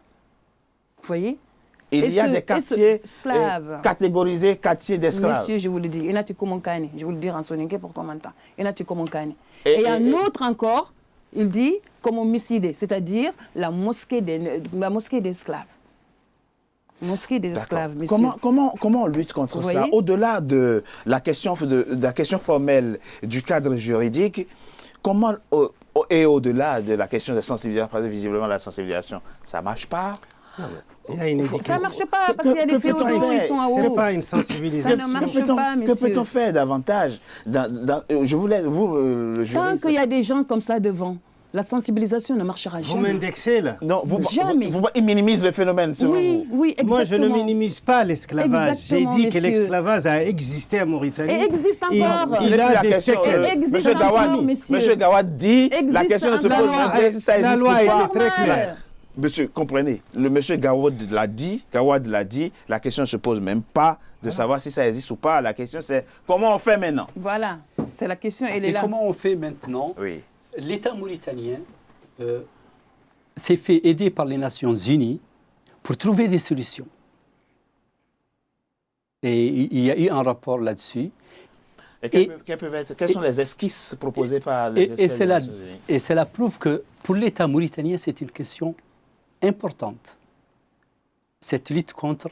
Vous voyez? Il y a des quartiers catégorisés, quartiers d'esclaves. Monsieur, je vous le dis, il y en a qui commencent, je vous le dis en soninké pour ton mental. Il y en a qui commencent. Et un autre encore, il dit comme homicide, c'est-à-dire la mosquée d'esclaves. Mosquée des esclaves, monsieur. Comment on lutte contre ça? Au-delà de la question formelle du cadre juridique, comment, et au-delà de la question de sensibilisation, parce que visiblement la sensibilisation, ça ne marche pas. Ça ne marche pas parce qu'il y a des féodaux, ils sont en haut. Ce n'est pas une sensibilisation. Ça ne marche pas, monsieur. Que peut-on faire davantage? Je voulais, le juriste... Tant qu'il y a des gens comme ça devant, la sensibilisation ne marchera jamais. Vous m'indexez là? Non, jamais. Vous minimisez le phénomène, selon vous. Oui, exactement. Moi, je ne minimise pas l'esclavage. J'ai dit que l'esclavage a existé en Mauritanie. Et existe encore. Il a des séquelles. Monsieur Gawad dit, la question ne se pose pas. La loi est très claire. Monsieur, comprenez, le monsieur Gawad l'a dit, la question ne se pose même pas de savoir si ça existe ou pas. La question, c'est comment on fait maintenant? Voilà, c'est la question, elle est là. Et comment on fait maintenant? Oui. L'État mauritanien s'est fait aider par les Nations Unies pour trouver des solutions. Et il y a eu un rapport là-dessus. Quelles sont les esquisses proposées par les experts des Nations Unies? Et cela prouve que pour l'État mauritanien, c'est une question importante. Cette lutte contre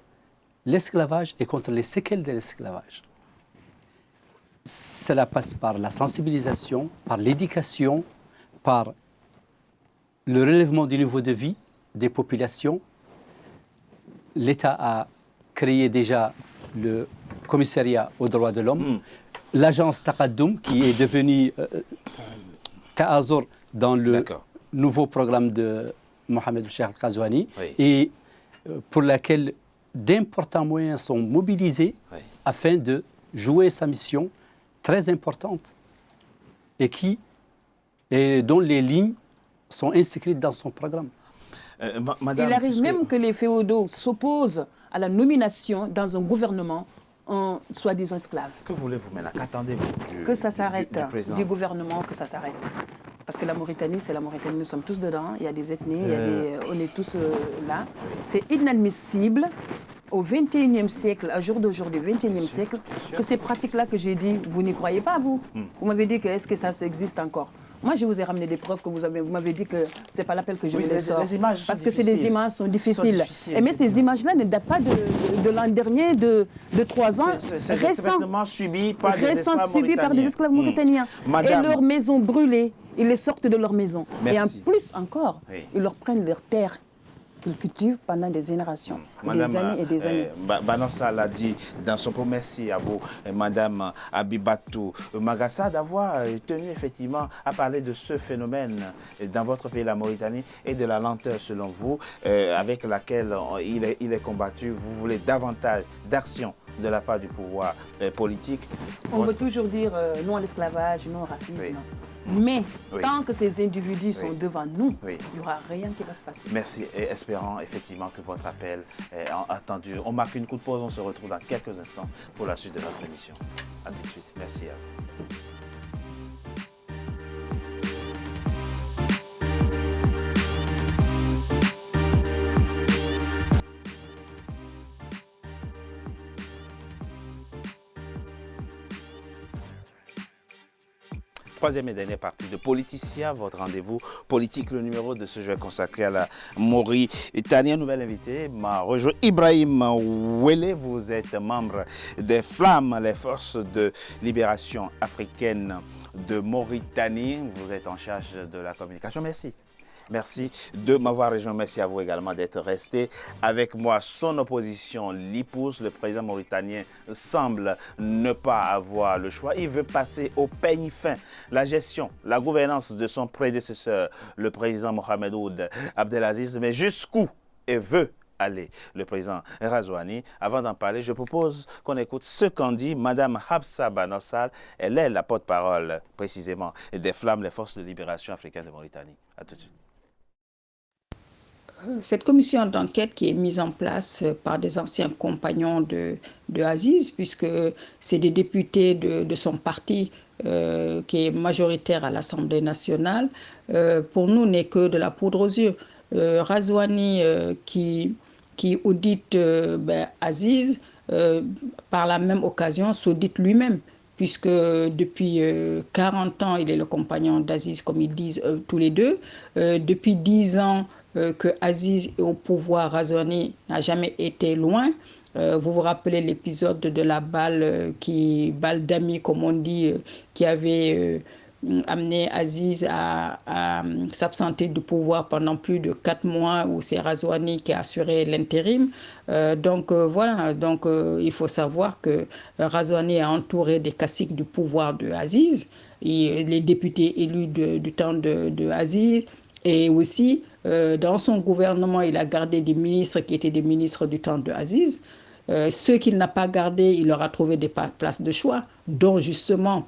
l'esclavage et contre les séquelles de l'esclavage. Cela passe par la sensibilisation, par l'éducation, par le relèvement du niveau de vie des populations. L'État a créé déjà le commissariat aux droits de l'homme, l'agence Taqaddoum qui est devenue Ta'azur dans le nouveau programme de Mohamed Cheikh Al-Ghazouani, et pour laquelle d'importants moyens sont mobilisés afin de jouer sa mission très importante et dont les lignes sont inscrites dans son programme. Il arrive même que les féodaux s'opposent à la nomination dans un gouvernement en soi-disant esclave. Que voulez-vous maintenant? Qu'attendez-vous que ça s'arrête, du gouvernement, que ça s'arrête. parce que la Mauritanie, c'est la Mauritanie, nous sommes tous dedans, il y a des ethnies, on est tous là. C'est inadmissible au XXIe siècle, à jour d'aujourd'hui, XXIe siècle, que ces pratiques-là que j'ai dit, vous n'y croyez pas, vous. Vous m'avez dit que est-ce que ça existe encore? Moi, je vous ai ramené des preuves que vous m'avez dit que c'est pas l'appel que je me les sors. Les images parce que les images sont difficiles. Mais ces images-là ne datent pas de l'an dernier, de 3 ans. C'est récemment subi par des esclaves mauritaniens. Et leurs maisons brûlées, ils les sortent de leurs maisons. Merci. Et en plus encore, ils leur prennent leurs terres qu'ils cultivent pendant des générations, Madame, des années et des années. Banossa l'a dit dans son propos. Merci à vous, Madame Abibatou Magassa, d'avoir tenu effectivement à parler de ce phénomène dans votre pays, la Mauritanie, et de la lenteur, selon vous, avec laquelle il est combattu. Vous voulez davantage d'action de la part du pouvoir politique. On veut toujours dire non à l'esclavage, non au racisme. Oui. Mais tant que ces individus sont devant nous, il n'y aura rien qui va se passer. Merci et espérons effectivement que votre appel est attendu. On marque une courte pause, on se retrouve dans quelques instants pour la suite de notre émission. A tout de suite. Merci à vous. Troisième et dernière partie de Politicien, votre rendez-vous politique, le numéro de ce jeu consacré à la Mauritanie. Nouvelle invitée m'a rejoint Ibrahim Wele. Vous êtes membre des Flammes, les forces de libération africaine de Mauritanie. Vous êtes en charge de la communication. Merci. Merci de m'avoir rejoint. Merci à vous également d'être resté avec moi. Son opposition l'épouse. Le président mauritanien semble ne pas avoir le choix. Il veut passer au peigne fin la gestion, la gouvernance de son prédécesseur, le président Mohamed Ould Abdelaziz. Mais jusqu'où et veut aller le président Razouani? Avant d'en parler, je propose qu'on écoute ce qu'en dit Mme Habsa Banossal. Elle est la porte-parole précisément des Flammes, les forces de libération africaines de Mauritanie. À tout de suite. Cette commission d'enquête qui est mise en place par des anciens compagnons de Aziz, puisque c'est des députés de son parti qui est majoritaire à l'Assemblée nationale, pour nous n'est que de la poudre aux yeux. Razouani qui audite Aziz, par la même occasion s'audite lui-même, puisque depuis 40 ans, il est le compagnon d'Aziz, comme ils disent tous les deux. Depuis 10 ans, que Aziz est au pouvoir, Razouani n'a jamais été loin. Vous vous rappelez l'épisode de la balle d'amis, comme on dit, qui avait amené Aziz à s'absenter du pouvoir pendant plus de 4 mois, où c'est Razouani qui a assuré l'intérim. Voilà, il faut savoir que Razouani est entouré des caciques du pouvoir de Aziz, et les députés élus du temps de Aziz, et aussi dans son gouvernement, il a gardé des ministres qui étaient des ministres du temps de Aziz. Ceux qu'il n'a pas gardés, il leur a trouvé des places de choix, dont justement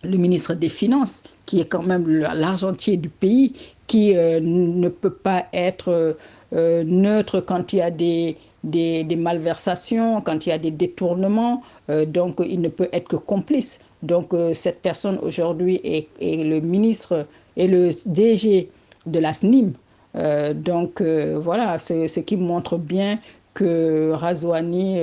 le ministre des Finances, qui est quand même l'argentier du pays, qui ne peut pas être neutre quand il y a des malversations, quand il y a des détournements, donc il ne peut être que complice. Donc cette personne aujourd'hui est le ministre et le DG de la SNIM. Voilà, c'est ce qui montre bien que Razouani,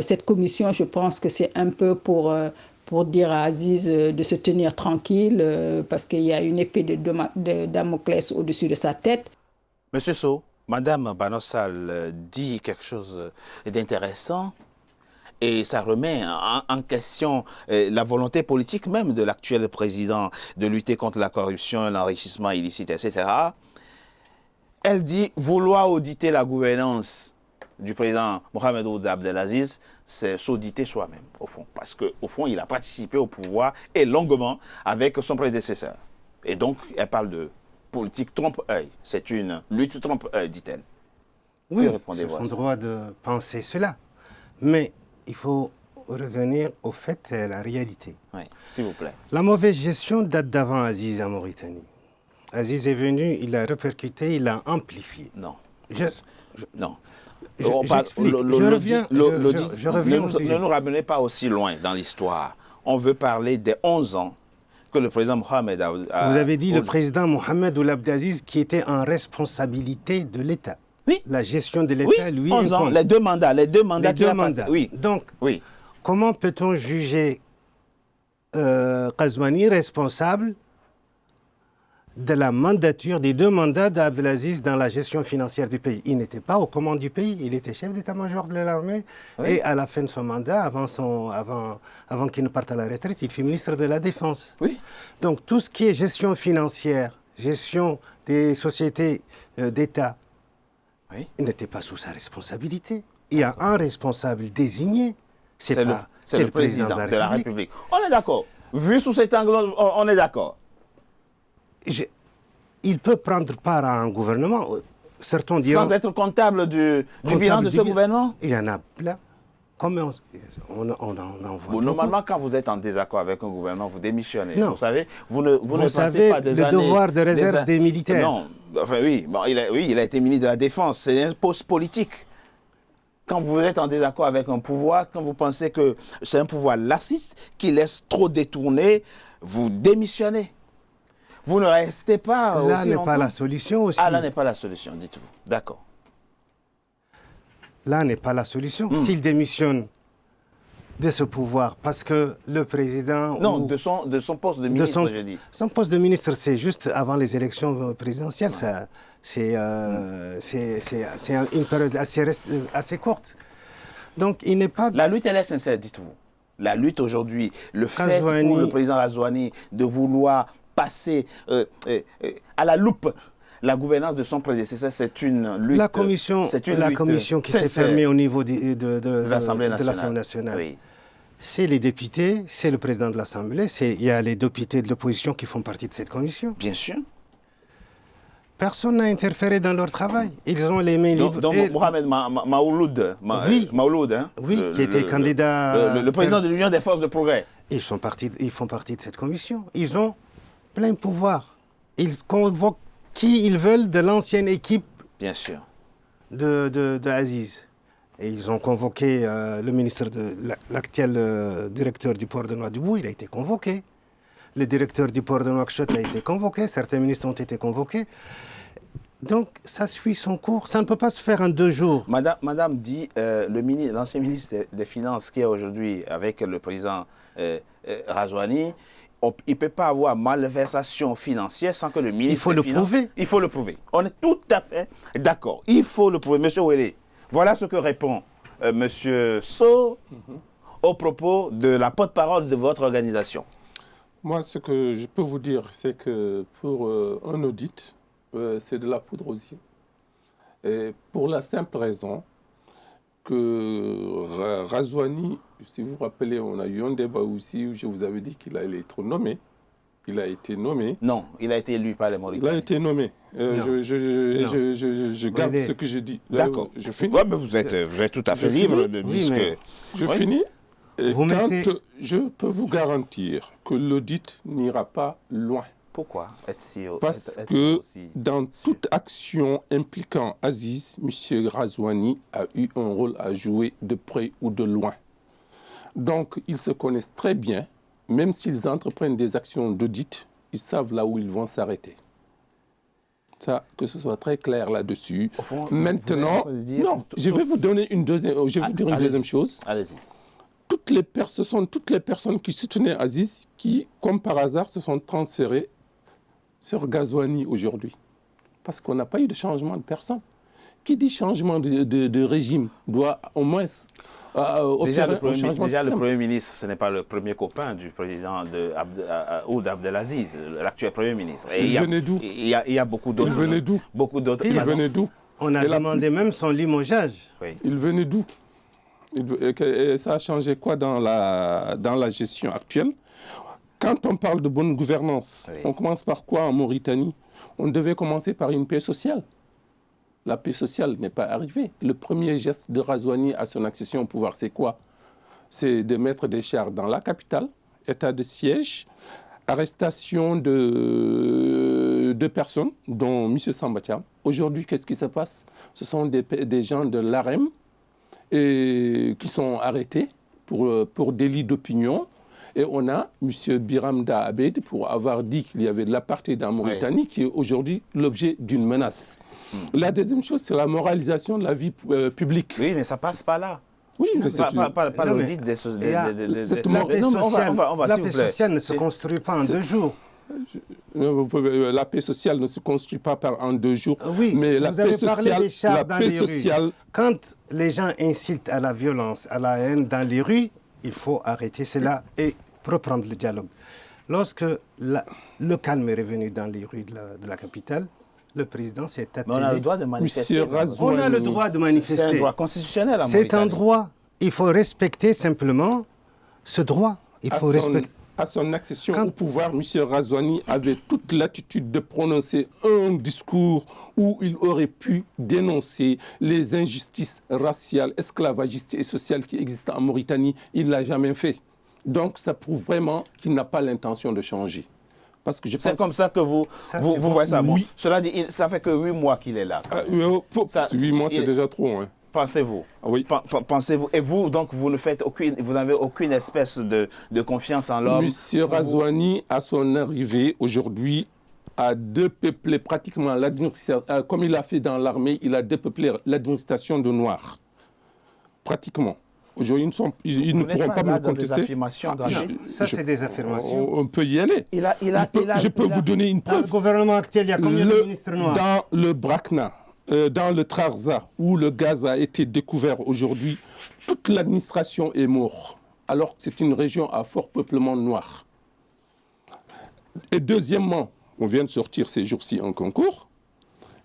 cette commission, je pense que c'est un peu pour dire à Aziz de se tenir tranquille, parce qu'il y a une épée de Damoclès au-dessus de sa tête. Monsieur Sow, Madame Banossal dit quelque chose d'intéressant. Et ça remet en question la volonté politique même de l'actuel président de lutter contre la corruption, l'enrichissement illicite, etc. Elle dit vouloir auditer la gouvernance du président Mohamed Ould Abdelaziz, c'est s'auditer soi-même, au fond. Parce qu'au fond, il a participé au pouvoir et longuement avec son prédécesseur. Et donc, elle parle de politique trompe-œil. C'est une lutte trompe-œil, dit-elle. Oui, c'est son droit de penser cela. Mais il faut revenir au fait et à la réalité. Oui, s'il vous plaît. La mauvaise gestion date d'avant Aziz en Mauritanie. Aziz est venu, il l'a répercuté, il l'a amplifié. Non. Non. Je reviens. Ne nous ramenez pas aussi loin dans l'histoire. On veut parler des 11 ans que le président Mohamed a... Vous avez dit le président Mohamed Ould Abdelaziz qui était en responsabilité de l'État. Oui. La gestion de l'État, oui, lui, 11 ans, les deux mandats qu'il a passés. Oui. Donc, oui. Comment peut-on juger Ghazouani responsable de la mandature des deux mandats d'Abdelaziz dans la gestion financière du pays? Il n'était pas aux commandes du pays, il était chef d'état-major de l'armée. Oui. Et à la fin de son mandat, avant qu'il ne parte à la retraite, il fut ministre de la Défense. Oui. Donc tout ce qui est gestion financière, gestion des sociétés d'État, oui. Il n'était pas sous sa responsabilité. Il y a un responsable désigné, c'est le président de la République. On est d'accord. Vu sous cet angle, on est d'accord. Il peut prendre part à un gouvernement. Certains diront, sans être comptable du bilan de ce gouvernement? Il y en a plein. Comment on en voit normalement, quand vous êtes en désaccord avec un gouvernement, vous démissionnez. Non. Vous savez, vous ne passez pas des années... le devoir de réserve des militaires. Non, enfin oui, bon, il a été ministre de la Défense. C'est un poste politique. Quand vous êtes en désaccord avec un pouvoir, quand vous pensez que c'est un pouvoir laxiste qui laisse trop détourner, vous démissionnez. Vous ne restez pas aussi Là n'est longtemps. Pas la solution aussi. Ah, là n'est pas la solution, dites-vous. D'accord. Là n'est pas la solution. S'il démissionne de ce pouvoir, parce que le président... Non, de son poste de ministre, je dis. Son poste de ministre, c'est juste avant les élections présidentielles. Ouais. C'est une période assez courte. Donc, il n'est pas... La lutte, elle est sincère, dites-vous. La lutte aujourd'hui, le fait pour le président Ghazouani de vouloir passer à la loupe la gouvernance de son prédécesseur, c'est une lutte. La commission qui s'est fermée au niveau de l'Assemblée nationale. Oui. C'est les députés, c'est le président de l'Assemblée, il y a les députés de l'opposition qui font partie de cette commission. Bien sûr. Personne n'a interféré dans leur travail. Ils ont les mains libres. Donc Mohamed Maouloud, qui était candidat... Le président de l'Union des forces de progrès. Ils font partie de cette commission. Ils ont plein pouvoir. Ils convoquent qui ils veulent de l'ancienne équipe. Bien sûr. De Aziz. Et ils ont convoqué le ministre, l'actuel directeur du port de Nouadhibou, il a été convoqué. Le directeur du port de Nouakchott a été convoqué. Certains ministres ont été convoqués. Donc, ça suit son cours. Ça ne peut pas se faire en 2 jours. Madame dit, l'ancien ministre des Finances qui est aujourd'hui avec le président Ghazouani, il ne peut pas avoir malversation financière sans que le ministre des Finances... Il faut le prouver. On est tout à fait d'accord. Il faut le prouver. Monsieur Ouélé, voilà ce que répond Monsieur Sow au propos de la porte-parole de votre organisation. Moi, ce que je peux vous dire, c'est que pour un audit, c'est de la poudre aux yeux. Et pour la simple raison que Ghazouani, si vous vous rappelez, on a eu un débat aussi où je vous avais dit qu'il allait être nommé. Il a été nommé. Non, il a été élu par les Mauritaniens. Il a été nommé. Je garde ce que je dis. D'accord. Je finis. Ouais, mais vous êtes tout à fait libre de dire ce que... Je finis. Et je peux vous garantir que l'audit n'ira pas loin. Pourquoi Parce que dans toute action impliquant Aziz, M. Ghazouani a eu un rôle à jouer de près ou de loin. Donc, ils se connaissent très bien. Même s'ils entreprennent des actions d'audit, ils savent là où ils vont s'arrêter. Ça, que ce soit très clair là-dessus. Maintenant, je vais vous donner une deuxième chose. Allez-y. Ce sont toutes les personnes qui soutenaient Aziz qui, comme par hasard, se sont transférées sur Ghazouani aujourd'hui. Parce qu'on n'a pas eu de changement de personne. Qui dit changement de régime doit au moins opérer un changement de système. Le Premier ministre, ce n'est pas le premier copain du président Ould Abdelaziz, l'actuel Premier ministre. Il venait d'où? Il y a beaucoup d'autres. Il venait d'où? Beaucoup d'autres. Il venait d'où? On a demandé même son limogeage. Oui. Il venait d'où? Et ça a changé quoi dans la gestion actuelle? Quand on parle de bonne gouvernance, on commence par quoi en Mauritanie? On devait commencer par une paix sociale. La paix sociale n'est pas arrivée. Le premier geste de Ghazouani à son accession au pouvoir, c'est quoi? C'est de mettre des chars dans la capitale, état de siège, arrestation de personnes, dont M. Samba Thiam. Aujourd'hui, qu'est-ce qui se passe? Ce sont des gens de l'AREM qui sont arrêtés pour délit d'opinion Et on a M. Biramda Abed pour avoir dit qu'il y avait de l'apartheid en Mauritanie qui est aujourd'hui l'objet d'une menace. La deuxième chose, c'est la moralisation de la vie publique. Oui, mais ça passe pas là. Oui, mais c'est pas l'audit des... La paix sociale ne se construit pas en 2 jours. La paix sociale ne se construit pas en 2 jours. Oui, mais la paix sociale, quand les gens incitent à la violence, à la haine dans les rues, il faut arrêter cela et reprendre le dialogue. Lorsque le calme est revenu dans les rues de la capitale, le président s'est attelé. Mais on a le droit de manifester. On a le droit de manifester. C'est un droit constitutionnel. C'est un droit. Il faut respecter simplement ce droit. Il faut respecter. À son accession au pouvoir, M. Razouani avait toute l'attitude de prononcer un discours où il aurait pu dénoncer les injustices raciales, esclavagistes et sociales qui existent en Mauritanie. Il ne l'a jamais fait. Donc, ça prouve vraiment qu'il n'a pas l'intention de changer. C'est comme ça que vous voyez ça. Oui. Cela dit, ça fait que 8 mois qu'il est là. 8 mois, c'est déjà trop. Hein. Pensez-vous. Oui. Pensez-vous. Et vous, donc, vous n'avez aucune espèce de confiance en l'homme. Monsieur Razouani, à son arrivée aujourd'hui, a dépeuplé pratiquement l'administration. Comme il a fait dans l'armée, il a dépeuplé l'administration de Noirs. Pratiquement. Aujourd'hui, ils ne pourront pas me le contester. Ça, c'est des affirmations. On peut y aller. Je peux vous donner une preuve. Dans le gouvernement actuel, il y a combien de ministres noirs? Dans le Brakna, dans le Trarza, où le gaz a été découvert aujourd'hui, toute l'administration est morte, alors que c'est une région à fort peuplement noir. Et deuxièmement, on vient de sortir ces jours-ci un concours.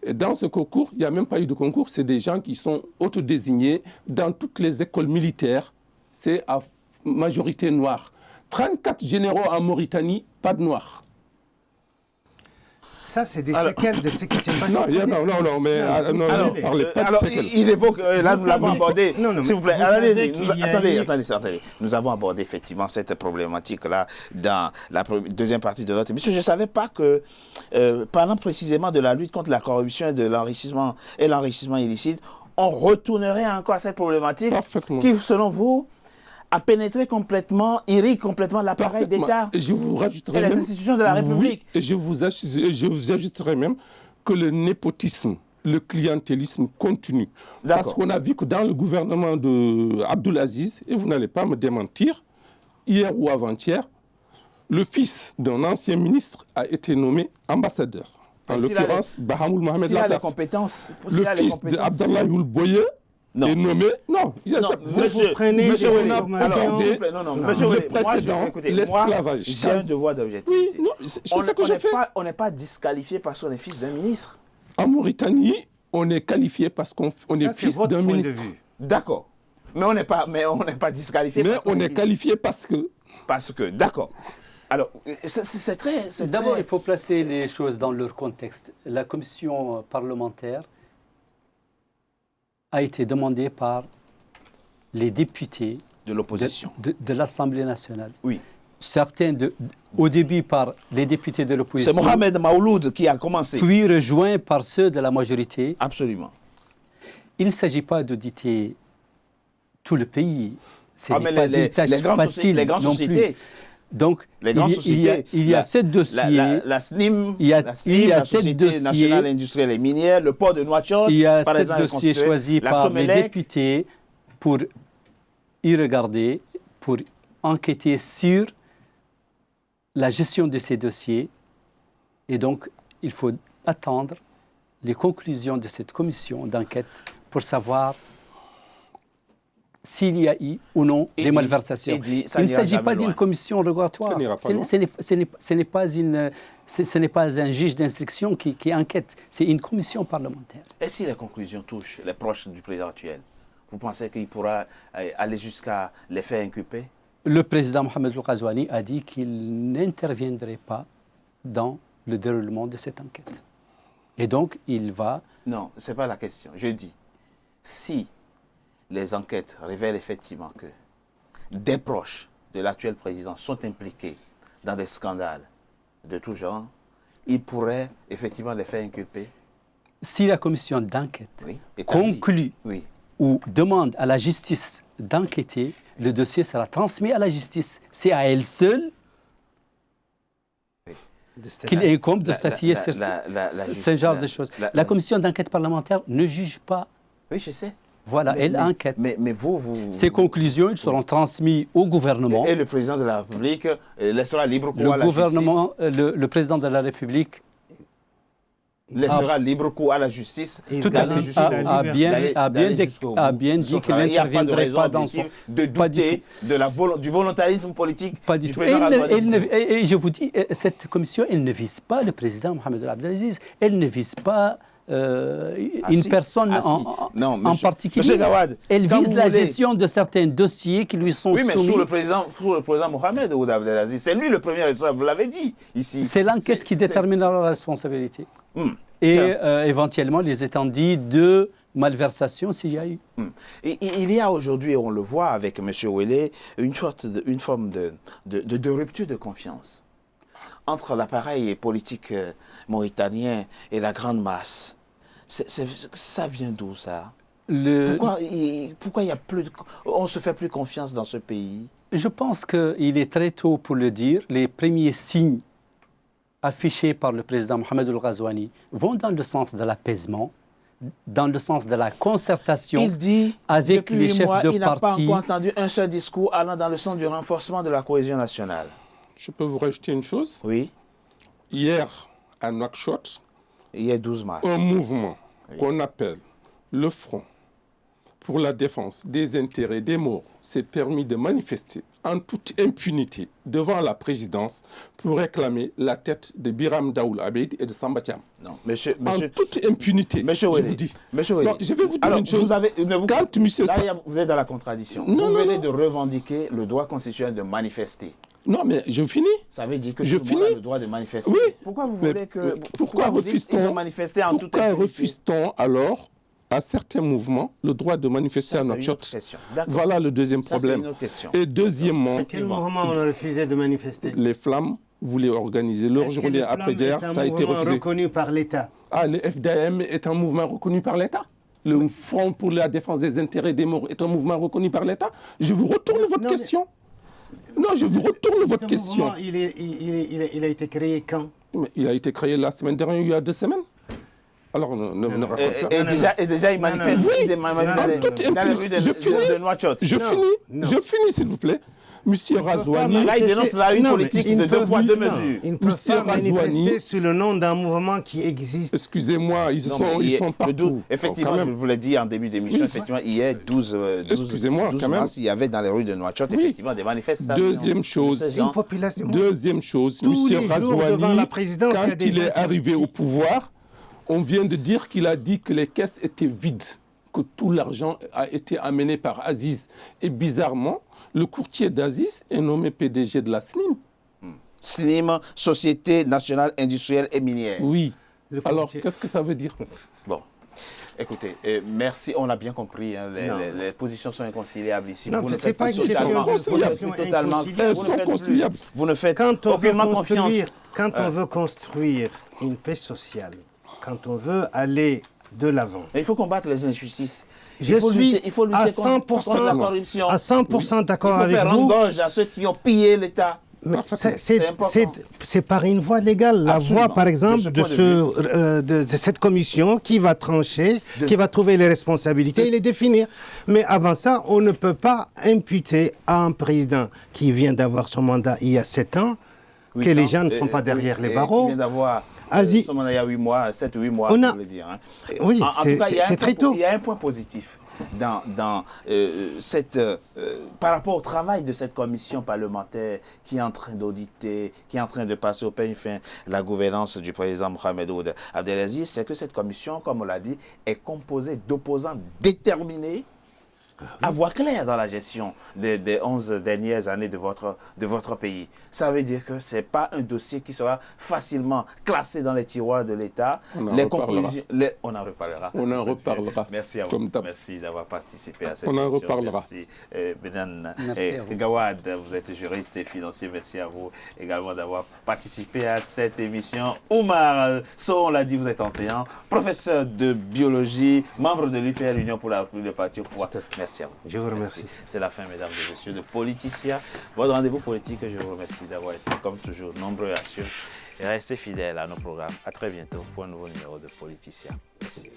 Et dans ce concours, il n'y a même pas eu de concours, c'est des gens qui sont autodésignés dans toutes les écoles militaires. C'est à majorité noire. 34 généraux en Mauritanie, pas de noirs. Ça, c'est des séquelles de ce qui s'est passé. Non, mais ne parlez pas de séquelles. Il évoque, là, nous l'avons abordé. S'il vous plaît, attendez. Nous avons abordé effectivement cette problématique-là dans la deuxième partie de notre émission. Je ne savais pas que, parlant précisément de la lutte contre la corruption et de l'enrichissement illicite, on retournerait encore à cette problématique qui, selon vous, a pénétré complètement, irrigue complètement l'appareil d'État et les institutions de la République. Oui, et je vous ajouterai même que le népotisme, le clientélisme continue. Parce qu'on a vu que dans le gouvernement d'Abdoul Aziz, et vous n'allez pas me démentir, hier ou avant-hier, le fils d'un ancien ministre a été nommé ambassadeur. En l'occurrence, Bahamoul Mohamed Lataf. Le fils d'Abdallah Youl Boye est nommé. Non, vous prenez monsieur, le précédent, l'esclavage. J'ai un devoir d'objectivité. Oui, c'est ça que je fais. On n'est pas disqualifié parce qu'on est fils d'un ministre. En Mauritanie, on est qualifié parce qu'on est fils d'un ministre. D'accord. Mais on n'est pas disqualifié. Mais on est qualifié parce que. D'accord. Alors, c'est très... D'abord, il faut placer les choses dans leur contexte. La commission parlementaire a été demandée par les députés de l'opposition de l'Assemblée nationale. Oui. Certains, au début, par les députés de l'opposition. C'est Mohamed Maouloud qui a commencé. Puis rejoint par ceux de la majorité. Absolument. Il ne s'agit pas d'auditer tout le pays. Ce n'est pas une tâche facile les grandes sociétés. Donc, il y a 7 dossiers. La SNIM, la Société nationale industrielle et minière, le port de Nouakchott. Il y a 7 dossiers choisis par les députés pour y regarder, pour enquêter sur la gestion de ces dossiers. Et donc, il faut attendre les conclusions de cette commission d'enquête pour savoir s'il y a eu ou non des malversations. Il ne s'agit pas d'une commission rogatoire. Ce n'est pas un juge d'instruction qui enquête. C'est une commission parlementaire. Et si les conclusions touchent les proches du président actuel, vous pensez qu'il pourra aller jusqu'à les faire inculper? Le président Mohamed Ghazouani a dit qu'il n'interviendrait pas dans le déroulement de cette enquête. Et donc, il va... Non, ce n'est pas la question. Je dis, si les enquêtes révèlent effectivement que des proches de l'actuel président sont impliqués dans des scandales de tout genre, il pourrait effectivement les faire inculper. Si la commission d'enquête conclut ou demande à la justice d'enquêter, le dossier sera transmis à la justice. C'est à elle seule qu'il incombe de statuer sur ce genre de choses. La commission d'enquête parlementaire ne juge pas. Oui, je sais. Voilà, elle enquête. Mais vous... Ces conclusions, ils seront transmises au gouvernement. Et le président de la République laissera libre cours à la justice. Le président de la République laissera libre cours à la justice. Tout à fait. A bien dit qu'il n'interviendrait pas dans son... de douter du volontarisme politique. Pas du tout. Et je vous dis, cette commission, elle ne vise pas le président Mohamed Abdelaziz. Elle ne vise pas une personne en particulier. Gawad, elle vise la gestion de certains dossiers qui lui sont soumis. Oui, mais sous le président Mohamed Abdelaziz, c'est lui le premier responsable, vous l'avez dit ici. C'est l'enquête qui détermine la responsabilité. Et éventuellement les étendus de malversation s'il y a eu. Il y a aujourd'hui, on le voit avec M. Ouellet, une forme de rupture de confiance entre l'appareil politique mauritanien et la grande masse. Ça vient d'où, ça? Pourquoi il y a on se fait plus confiance dans ce pays? Je pense qu'il est très tôt pour le dire. Les premiers signes affichés par le président Mohamed Ghazouani vont dans le sens de l'apaisement, dans le sens de la concertation. Il dit, avec les chefs de parti. Il n'a pas encore entendu un seul discours allant dans le sens du renforcement de la cohésion nationale. Je peux vous rajouter une chose? Oui. Hier, à Nouakchott, hier 12 mars, un mouvement qu'on appelle le Front pour la défense des intérêts des morts s'est permis de manifester en toute impunité devant la présidence pour réclamer la tête de Biram Daoul Abeid et de Samba Thiam. Non, en toute impunité, monsieur je vous dis. Non, je vais vous dire une chose. Vous êtes dans la contradiction. Vous venez de revendiquer le droit constitutionnel de manifester. Non, mais je finis. Ça veut dire que tout le monde a le droit de manifester. Oui. Pourquoi vous voulez que... Pourquoi refuse-t-on alors à certains mouvements le droit de manifester à Nouakchott? Voilà le deuxième problème. Ça, une autre question. Et deuxièmement... Quel mouvement on a refusé de manifester? Les Flammes voulaient organiser leur journée après-guerre. Ça a été refusé. Reconnu par l'État. Ah, le FDM est un mouvement reconnu par l'État? Le Front pour la défense des intérêts des morts est un mouvement reconnu par l'État? Je vous retourne votre question. Non, je vous retourne votre question. Il a été créé quand? Il a été créé la semaine dernière, il y a 2 semaines. Alors, et déjà, il manifeste dans les rues de Nouakchott. Je finis, s'il vous plaît. Monsieur Ghazouani... Là, il dénonce la rue politique de 2 poids 2 mesures. Ils ne peuvent pas manifester sous le nom d'un mouvement qui existe. Excusez-moi, ils sont partout. Effectivement, je vous l'ai dit en début d'émission, effectivement, hier, 12 mars, il y avait dans les rues de Nouakchott, effectivement, des manifestations. Deuxième chose, monsieur Ghazouani, quand il est arrivé au pouvoir, on vient de dire qu'il a dit que les caisses étaient vides, que tout l'argent a été amené par Aziz. Et bizarrement, le courtier d'Aziz est nommé PDG de la SNIM. SNIM, Société Nationale Industrielle et Minière. Oui. Alors, qu'est-ce que ça veut dire? Bon. Écoutez, merci, on l'a bien compris, hein, les positions sont inconciliables ici. Non, c'est pas une question Elles sont conciliables. Vous ne faites aucunement confiance. Quand on veut construire une paix sociale, quand on veut aller de l'avant. Il faut combattre les injustices. Je suis à 100% d'accord avec vous. Il faut faire engorge à ceux qui ont pillé l'État. C'est par une voie légale. La voie, par exemple, de cette commission qui va trancher, qui va trouver les responsabilités et les définir. Mais avant ça, on ne peut pas imputer à un président qui vient d'avoir son mandat il y a 7 ans que les gens ne sont pas derrière les barreaux. Qui vient d'avoir son mandat il y a 8 mois, 7 ou 8 mois, on a... vous voulez dire. Hein. Oui, c'est très tôt. Il y a un point positif par rapport au travail de cette commission parlementaire qui est en train d'auditer, qui est en train de passer au peigne fin la gouvernance du président Mohamed Abdelaziz, c'est que cette commission, comme on l'a dit, est composée d'opposants déterminés avoir clair dans la gestion des 11 dernières années de votre pays. Ça veut dire que ce n'est pas un dossier qui sera facilement classé dans les tiroirs de l'État. On en reparlera. On en reparlera. Merci à vous. Merci d'avoir participé à cette émission. On en reparlera. Merci, Benan. Merci à vous. Gawad, vous êtes juriste et financier. Merci à vous également d'avoir participé à cette émission. Oumar Sow, on l'a dit, vous êtes enseignant, professeur de biologie, membre de l'UPR, l'Union pour la République, le Parti au pouvoir. Merci à vous. Je vous remercie. C'est la fin, mesdames et messieurs, de Politicien. Votre rendez-vous politique, je vous remercie d'avoir été, comme toujours, nombreux à suivre. Et restez fidèles à nos programmes. À très bientôt pour un nouveau numéro de Politicien. Merci.